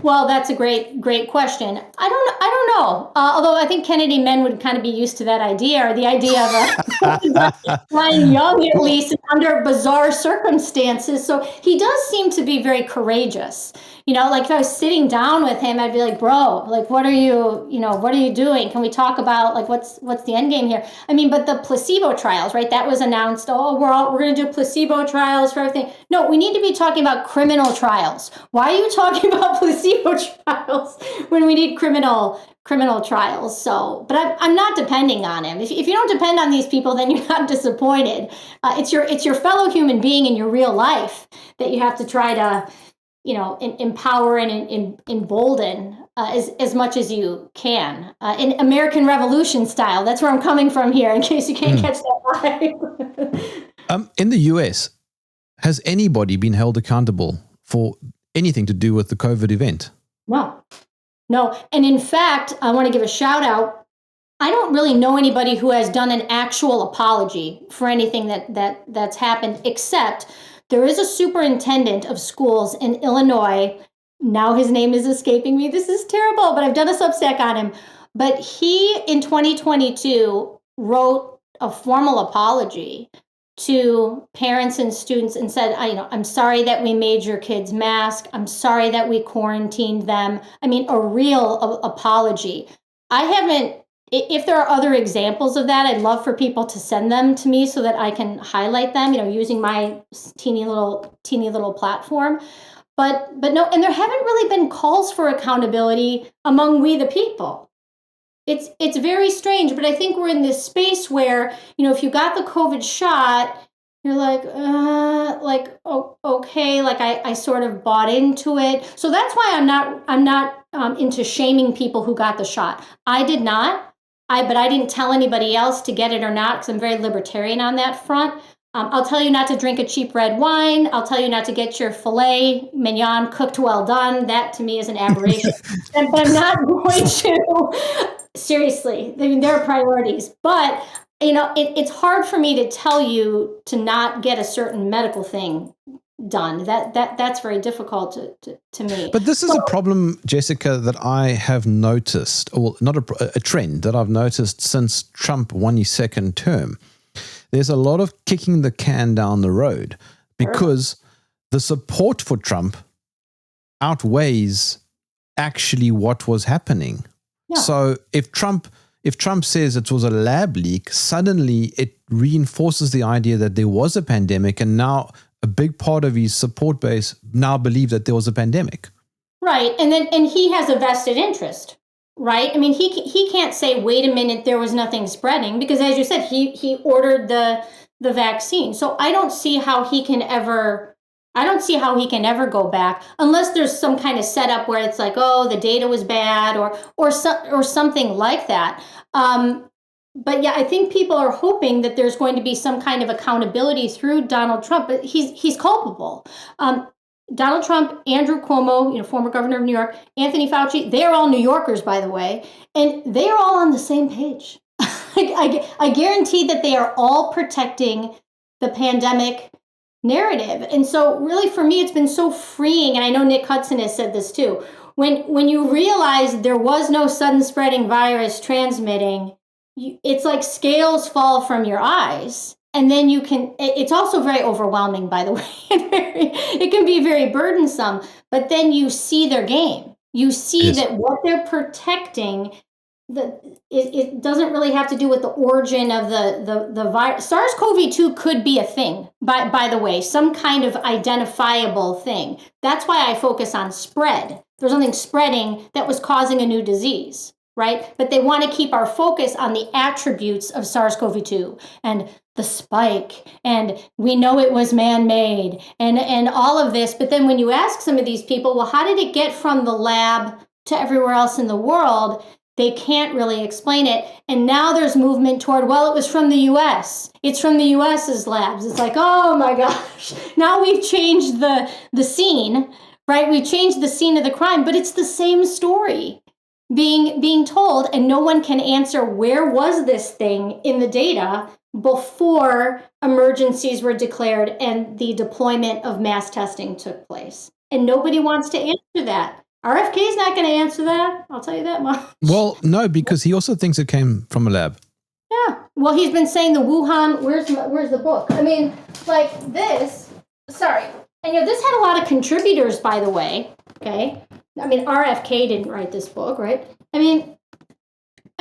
Well, that's a great question. I don't know. Although I think Kennedy men would kind of be used to that idea, or the idea of dying young, at least, under bizarre circumstances. So he does seem to be very courageous. Like if I was sitting down with him, I'd be like, bro, like, what are you doing? Can we talk about like what's the end game here? I mean, but the placebo trials, right? That was announced. Oh, we're going to do placebo trials for everything. No, we need to be talking about criminal trials. Why are you talking about placebo trials when we need criminal trials? So, but I'm not depending on him. If you don't depend on these people, then you're not disappointed. It's your fellow human being in your real life that you have to try to empower and embolden as much as you can, in American Revolution style. That's where I'm coming from here, in case you can't catch that vibe.
In the US, has anybody been held accountable for anything to do with the COVID event?
No. And in fact, I want to give a shout out. I don't really know anybody who has done an actual apology for anything that's happened, except there is a superintendent of schools in Illinois. Now his name is escaping me. This is terrible, but I've done a Substack on him. But he, in 2022, wrote a formal apology to parents and students and said, I'm sorry that we made your kids mask. I'm sorry that we quarantined them. I mean, a real apology. If there are other examples of that, I'd love for people to send them to me so that I can highlight them, using my teeny little platform. But no, and there haven't really been calls for accountability among we the people. It's very strange, but I think we're in this space where, if you got the COVID shot, you're like, okay, like I sort of bought into it. So that's why I'm not into shaming people who got the shot. I did not. But I didn't tell anybody else to get it or not, because I'm very libertarian on that front. I'll tell you not to drink a cheap red wine. I'll tell you not to get your filet mignon cooked well done. That to me is an aberration. But I'm not going to. Seriously, I mean, there are priorities. But, it's hard for me to tell you to not get a certain medical thing done. That's very difficult to me.
But this is a problem, Jessica, that I have noticed, or not a trend that I've noticed since Trump won his second term. There's a lot of kicking the can down the road because the support for Trump outweighs actually what was happening. Yeah. So if Trump says it was a lab leak, suddenly it reinforces the idea that there was a pandemic, and now a big part of his support base now believe that there was a pandemic. Right.
And he has a vested interest, right? I mean, he can't say, wait a minute, there was nothing spreading, because as you said, he ordered the vaccine. So I don't see how he can ever go back, unless there's some kind of setup where it's like, oh, the data was bad or something like that. But yeah, I think people are hoping that there's going to be some kind of accountability through Donald Trump, but he's culpable. Donald Trump, Andrew Cuomo, former governor of New York, Anthony Fauci, they are all New Yorkers, by the way, and they are all on the same page. I guarantee that they are all protecting the pandemic narrative. And so really for me, it's been so freeing. And I know Nick Hudson has said this too. when you realize there was no sudden spreading virus transmitting, it's like scales fall from your eyes. And then it's also very overwhelming, by the way. It can be very burdensome, but then you see their game. You see that what they're protecting, it doesn't really have to do with the origin of the virus. SARS-CoV-2 could be a thing, by the way, some kind of identifiable thing. That's why I focus on spread. There's something spreading that was causing a new disease, right? But they want to keep our focus on the attributes of SARS-CoV-2 and the spike, and we know it was man-made, and all of this. But then when you ask some of these people, well, how did it get from the lab to everywhere else in the world? They can't really explain it. And now there's movement toward, well, it was from the US. It's from the US's labs. It's like, oh my gosh, now we've changed the scene, right? We've changed the scene of the crime, but it's the same story being told, and no one can answer where was this thing in the data before emergencies were declared and the deployment of mass testing took place. And nobody wants to answer that. RFK is not going to answer that. I'll tell you that much.
Well, no, because he also thinks it came from a lab.
Yeah. Well, he's been saying the Wuhan. Where's the book? I mean, like this. Sorry. And this had a lot of contributors, by the way. Okay. I mean, RFK didn't write this book, right? I mean,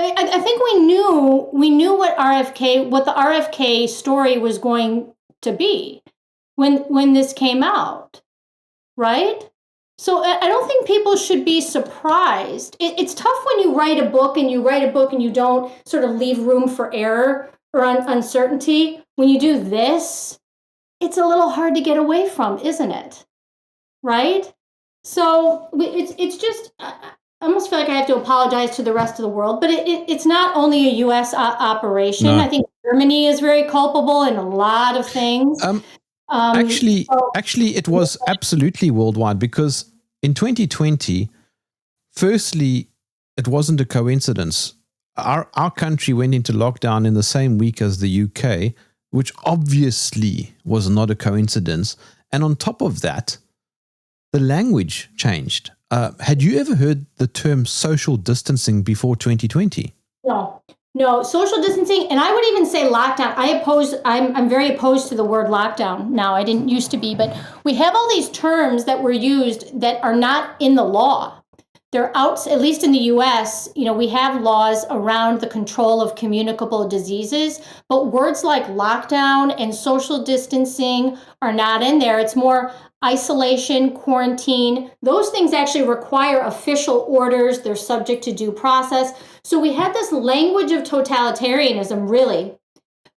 I think we knew what the RFK story was going to be when this came out, right? So I don't think people should be surprised. It's tough when you write a book and you don't sort of leave room for error or uncertainty. When you do this, it's a little hard to get away from, isn't it? Right? So it's just, I almost feel like I have to apologize to the rest of the world, but it's not only a U.S. operation. No. I think Germany is very culpable in a lot of things.
Actually, it was absolutely worldwide, because in 2020, firstly, it wasn't a coincidence. Our country went into lockdown in the same week as the UK, which obviously was not a coincidence. And on top of that, the language changed. Had you ever heard the term social distancing before 2020?
No, social distancing, and I would even say lockdown. I'm very opposed to the word lockdown now. I didn't used to be, but we have all these terms that were used that are not in the law. They're out, at least in the US, we have laws around the control of communicable diseases, but words like lockdown and social distancing are not in there. It's more isolation, quarantine. Those things actually require official orders. They're subject to due process. So we had this language of totalitarianism really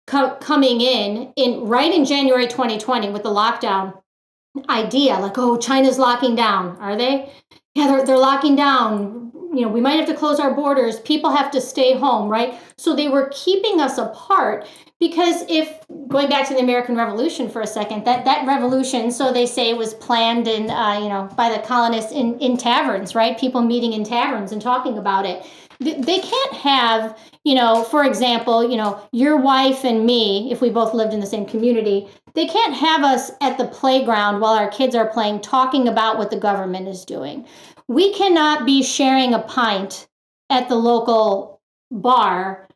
coming in right in January 2020 with the lockdown idea, like, oh, China's locking down. Are they? Yeah, they're locking down. We might have to close our borders. People have to stay home, right? So they were keeping us apart, because going back to the American Revolution for a second, that revolution, so they say, was planned by the colonists in taverns, right? People meeting in taverns and talking about it. They can't have, for example, your wife and me, if we both lived in the same community, they can't have us at the playground while our kids are playing, talking about what the government is doing. We cannot be sharing a pint at the local bar,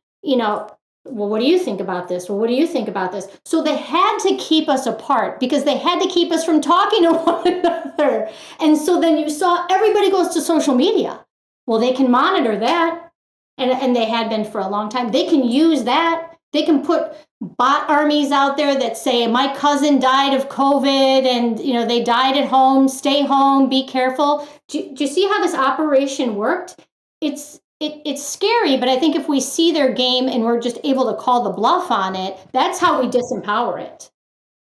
well, what do you think about this? Well, what do you think about this? So they had to keep us apart because they had to keep us from talking to one another. And so then you saw everybody goes to social media. Well, they can monitor that, and they had been for a long time. They can use that. They can put bot armies out there that say, my cousin died of COVID, and they died at home. Stay home. Be careful. Do you see how this operation worked? It's scary, but I think if we see their game and we're just able to call the bluff on it, that's how we disempower it.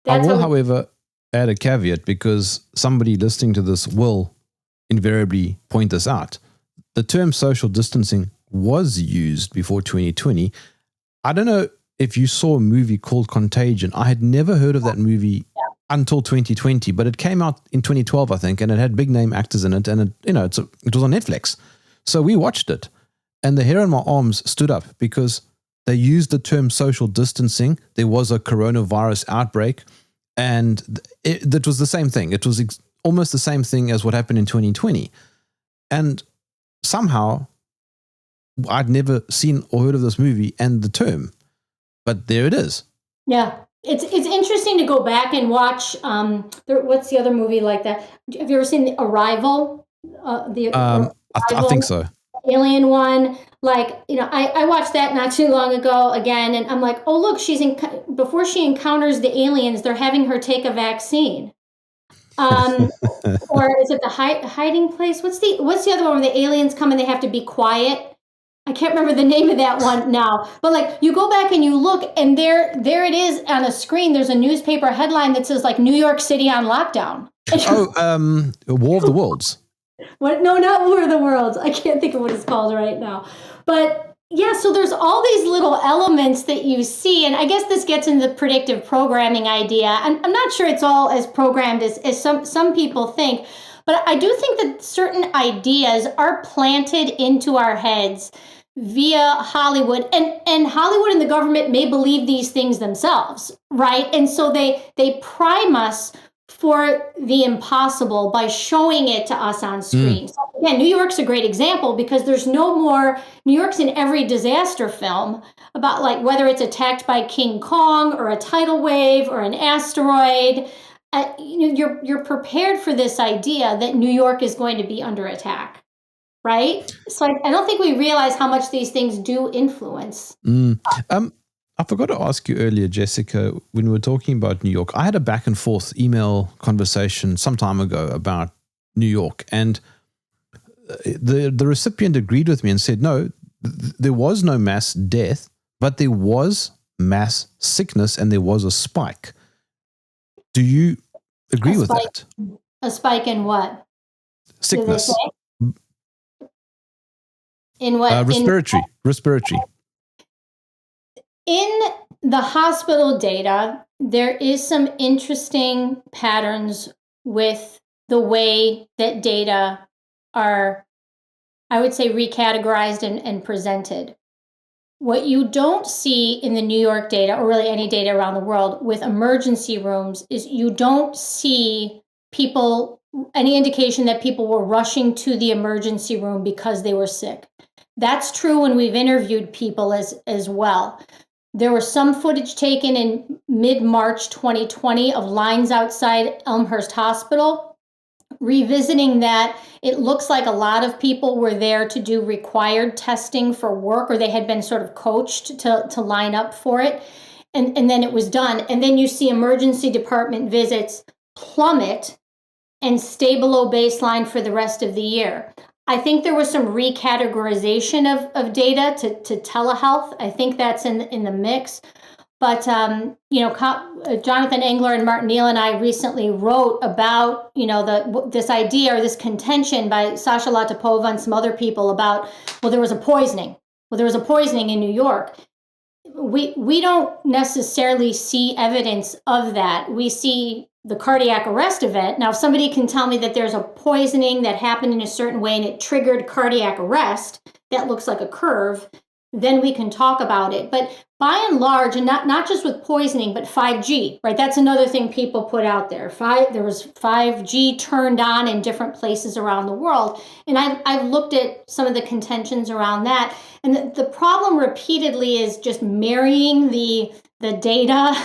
However, add a caveat, because somebody listening to this will invariably point this out. The term social distancing was used before 2020. I don't know if you saw a movie called Contagion. I had never heard of that movie until 2020, but it came out in 2012, I think, and it had big name actors in it, and it was on Netflix. So we watched it, and the hair on my arms stood up because they used the term social distancing. There was a coronavirus outbreak, and that was the same thing. It was almost the same thing as what happened in 2020. And somehow I'd never seen or heard of this movie and the term, but there it is.
Yeah. It's interesting to go back and watch. What's the other movie like that? Have you ever seen Arrival?
I think so.
Alien one. Like, I watched that not too long ago again, and I'm like, oh look, before she encounters the aliens, they're having her take a vaccine. Or is it the hiding place? What's the other one where the aliens come and they have to be quiet? I can't remember the name of that one now. But like, you go back and you look, and there it is on a screen. There's a newspaper headline that says like New York City on lockdown.
War of the Worlds.
What? No, not War of the Worlds. I can't think of what it's called right now. But yeah, so there's all these little elements that you see, and I guess this gets into the predictive programming idea. And I'm not sure it's all as programmed as some people think, but I do think that certain ideas are planted into our heads via Hollywood, and Hollywood and the government may believe these things themselves, right? And so they prime us for the impossible by showing it to us on screen. So again, New York's a great example because there's no more. New York's in every disaster film about like whether it's attacked by King Kong or a tidal wave or an asteroid. You're prepared for this idea that New York is going to be under attack. Right? So I don't think we realize how much these things do influence.
I forgot to ask you earlier, Jessica, when we were talking about New York, I had a back and forth email conversation some time ago about New York, and the recipient agreed with me and said, no, there was no mass death, but there was mass sickness and there was a spike. Do you agree with that?
A spike in what?
Sickness.
In what?
Respiratory.
In the hospital data, there is some interesting patterns with the way that data are, I would say, recategorized and presented. What you don't see in the New York data, or really any data around the world, with emergency rooms is you don't see any indication that people were rushing to the emergency room because they were sick. That's true when we've interviewed people as well. There was some footage taken in mid-March 2020 of lines outside Elmhurst Hospital. Revisiting that, it looks like a lot of people were there to do required testing for work, or they had been sort of coached to line up for it. And then it was done. And then you see emergency department visits plummet and stay below baseline for the rest of the year. I think there was some recategorization of data to telehealth. I think that's in the mix. But, Jonathan Engler and Martin Neal and I recently wrote about, this idea or this contention by Sasha Latapova and some other people about, there was a poisoning. Well, there was a poisoning in New York. We don't necessarily see evidence of that. We see the cardiac arrest event. Now, if somebody can tell me that there's a poisoning that happened in a certain way and it triggered cardiac arrest, that looks like a curve, then we can talk about it. But by and large, and not just with poisoning, but 5G, right? That's another thing people put out there. There was 5G turned on in different places around the world. And I've looked at some of the contentions around that. And the problem repeatedly is just marrying the data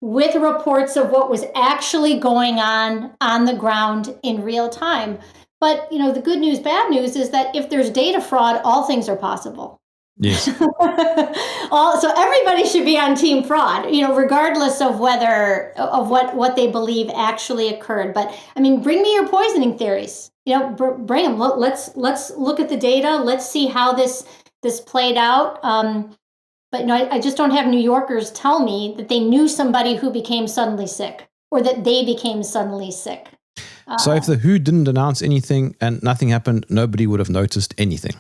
with reports of what was actually going on the ground in real time. But, the good news, bad news is that if there's data fraud, all things are possible.
Yes.
So everybody should be on team fraud, regardless of what they believe actually occurred. But I mean, bring me your poisoning theories. Bring them. Let's look at the data. Let's see how this played out. But I just don't have New Yorkers tell me that they knew somebody who became suddenly sick or that they became suddenly sick.
So if the WHO didn't announce anything and nothing happened, nobody would have noticed anything.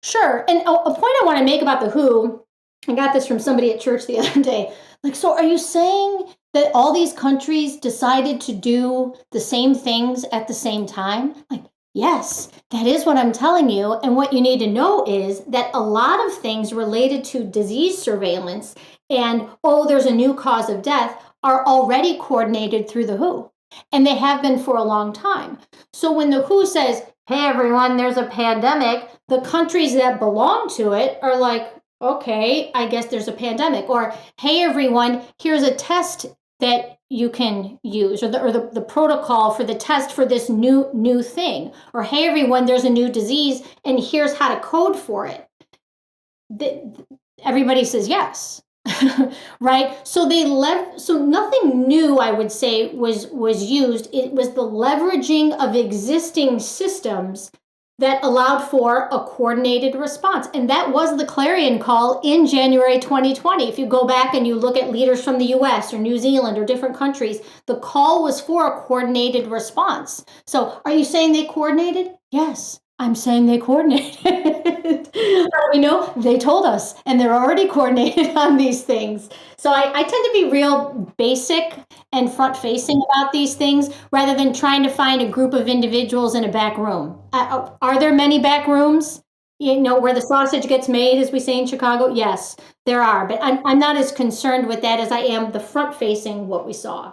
Sure. And a point I want to make about the WHO, I got this from somebody at church the other day. So are you saying that all these countries decided to do the same things at the same time? Yes, that is what I'm telling you. And what you need to know is that a lot of things related to disease surveillance and, there's a new cause of death are already coordinated through the WHO. And they have been for a long time. So when the WHO says, hey everyone, there's a pandemic, the countries that belong to it are like, okay, I guess there's a pandemic. Or, hey everyone, here's a test that you can use, or the protocol for the test for this new thing. Or, hey everyone, there's a new disease and here's how to code for it. Everybody says yes. Right? So so nothing new, I would say, was used. It was the leveraging of existing systems that allowed for a coordinated response. And that was the clarion call in January 2020. If you go back and you look at leaders from the US or New Zealand or different countries, the call was for a coordinated response. So are you saying they coordinated? Yes. I'm saying they coordinated. We know they told us, and they're already coordinated on these things. So I tend to be real basic and front facing about these things rather than trying to find a group of individuals in a back room. Are there many back rooms? You know, where the sausage gets made, as we say in Chicago? Yes, there are. But I'm not as concerned with that as I am the front facing what we saw.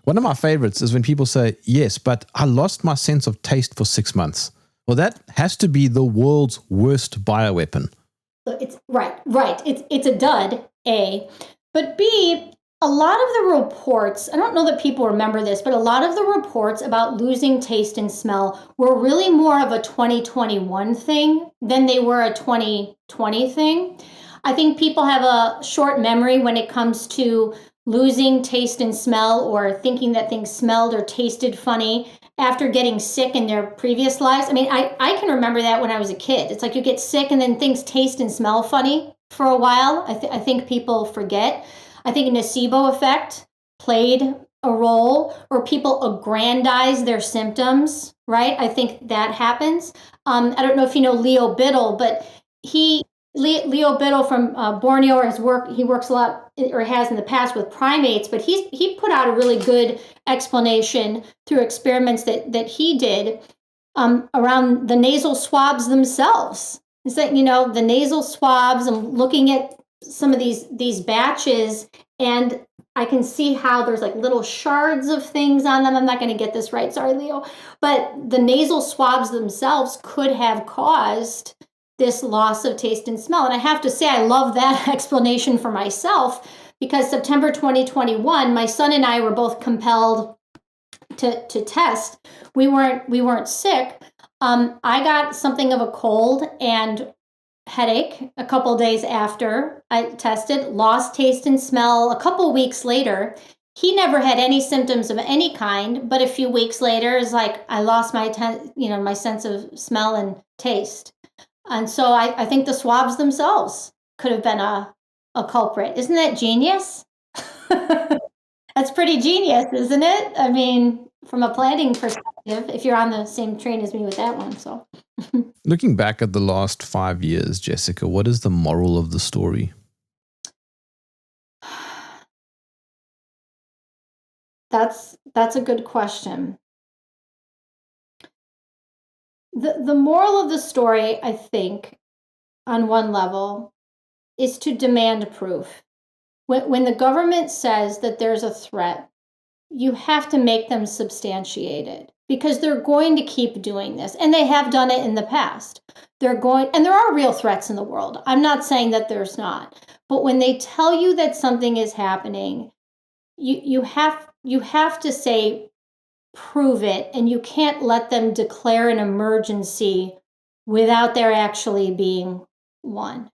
One of my favorites is when people say, yes, but I lost my sense of taste for 6 months. Well, that has to be the world's worst bioweapon.
So it's right. It's a dud, A. But B, a lot of the reports, I don't know that people remember this, but a lot of the reports about losing taste and smell were really more of a 2021 thing than they were a 2020 thing. I think people have a short memory when it comes to losing taste and smell or thinking that things smelled or tasted funny after getting sick in their previous lives. I mean, I can remember that when I was a kid. It's like you get sick and then things taste and smell funny for a while. I think people forget. I think a nocebo effect played a role, or people aggrandize their symptoms, right? I think that happens. I don't know if you know Leo Biddle, but Leo Biddle from Borneo, or he works a lot, or has in the past, with primates, but he put out a really good explanation through experiments that he did around the nasal swabs themselves. It's that, you know, the nasal swabs, I'm looking at some of these batches, and I can see how there's like little shards of things on them. I'm not going to get this right, sorry, Leo. But the nasal swabs themselves could have caused this loss of taste and smell. And I have to say, I love that explanation for myself, because September 2021, my son and I were both compelled to test. We weren't sick. I got something of a cold and headache a couple days after I tested, lost taste and smell a couple weeks later. He never had any symptoms of any kind, but a few weeks later is like, I lost my my sense of smell and taste. And so I think the swabs themselves could have been a culprit. Isn't that genius? That's pretty genius, isn't it? I mean, from a planning perspective, if you're on the same train as me with that one. So
looking back at the last 5 years, Jessica, what is the moral of the story?
That's a good question. The moral of the story, I think, on one level, is to demand proof. When the government says that there's a threat, you have to make them substantiate it, because they're going to keep doing this, and they have done it in the past. And there are real threats in the world. I'm not saying that there's not, but when they tell you that something is happening, you have to say, prove it, and you can't let them declare an emergency without there actually being one.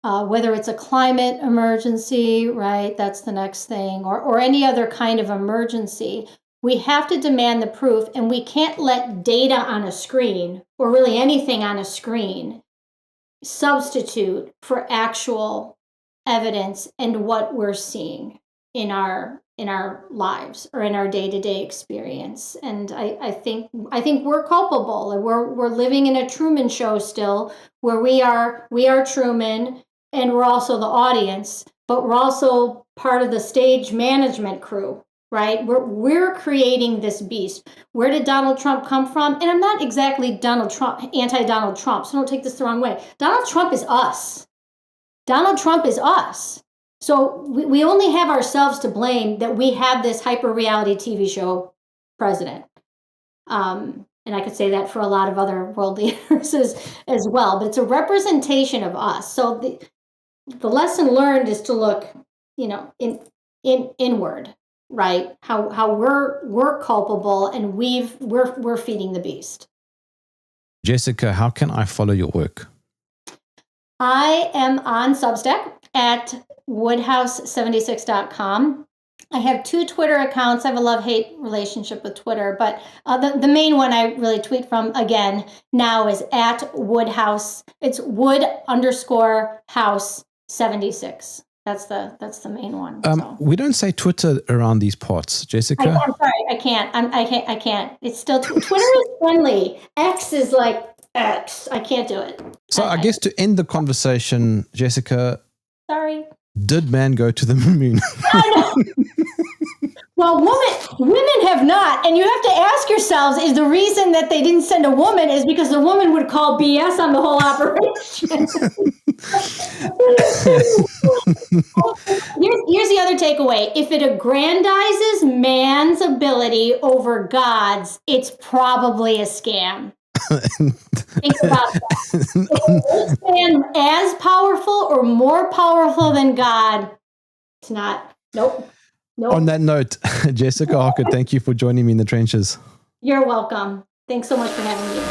Whether it's a climate emergency, right? That's the next thing, or any other kind of emergency. We have to demand the proof, and we can't let data on a screen, or really anything on a screen, substitute for actual evidence and what we're seeing in our lives or in our day-to-day experience. And I think we're culpable, and we're living in a Truman Show still, where we are Truman, and we're also the audience, but we're also part of the stage management crew, right? We're creating this beast. Where did Donald Trump come from? And I'm not exactly anti-Donald Trump, so don't take this the wrong way. Donald Trump is us. Donald Trump is us. So we only have ourselves to blame that we have this hyper reality TV show president. and I could say that for a lot of other world leaders as well, but it's a representation of us. So the lesson learned is to look, inward, right? How we're culpable, and we're feeding the beast.
Jessica, how can I follow your work?
I am on Substack at woodhouse76.com. I have 2 Twitter accounts. I have a love-hate relationship with Twitter, but the main one I really tweet from, again, now is at Woodhouse. It's Wood_House76. That's the main one. So.
We don't say Twitter around these parts, Jessica.
I'm sorry, I can't. I can't. It's still Twitter is friendly. X is like X. I can't do it.
So I guess to end the conversation, Jessica.
Sorry.
Did man go to the moon?
I know. Well, women have not, and you have to ask yourselves: is the reason that they didn't send a woman is because the woman would call BS on the whole operation? Here's the other takeaway: if it aggrandizes man's ability over God's, it's probably a scam. Think about that. Is man as powerful or more powerful than God? It's not. Nope.
On that note, Jessica Hockett, thank you for joining me in the trenches.
You're welcome. Thanks so much for having me.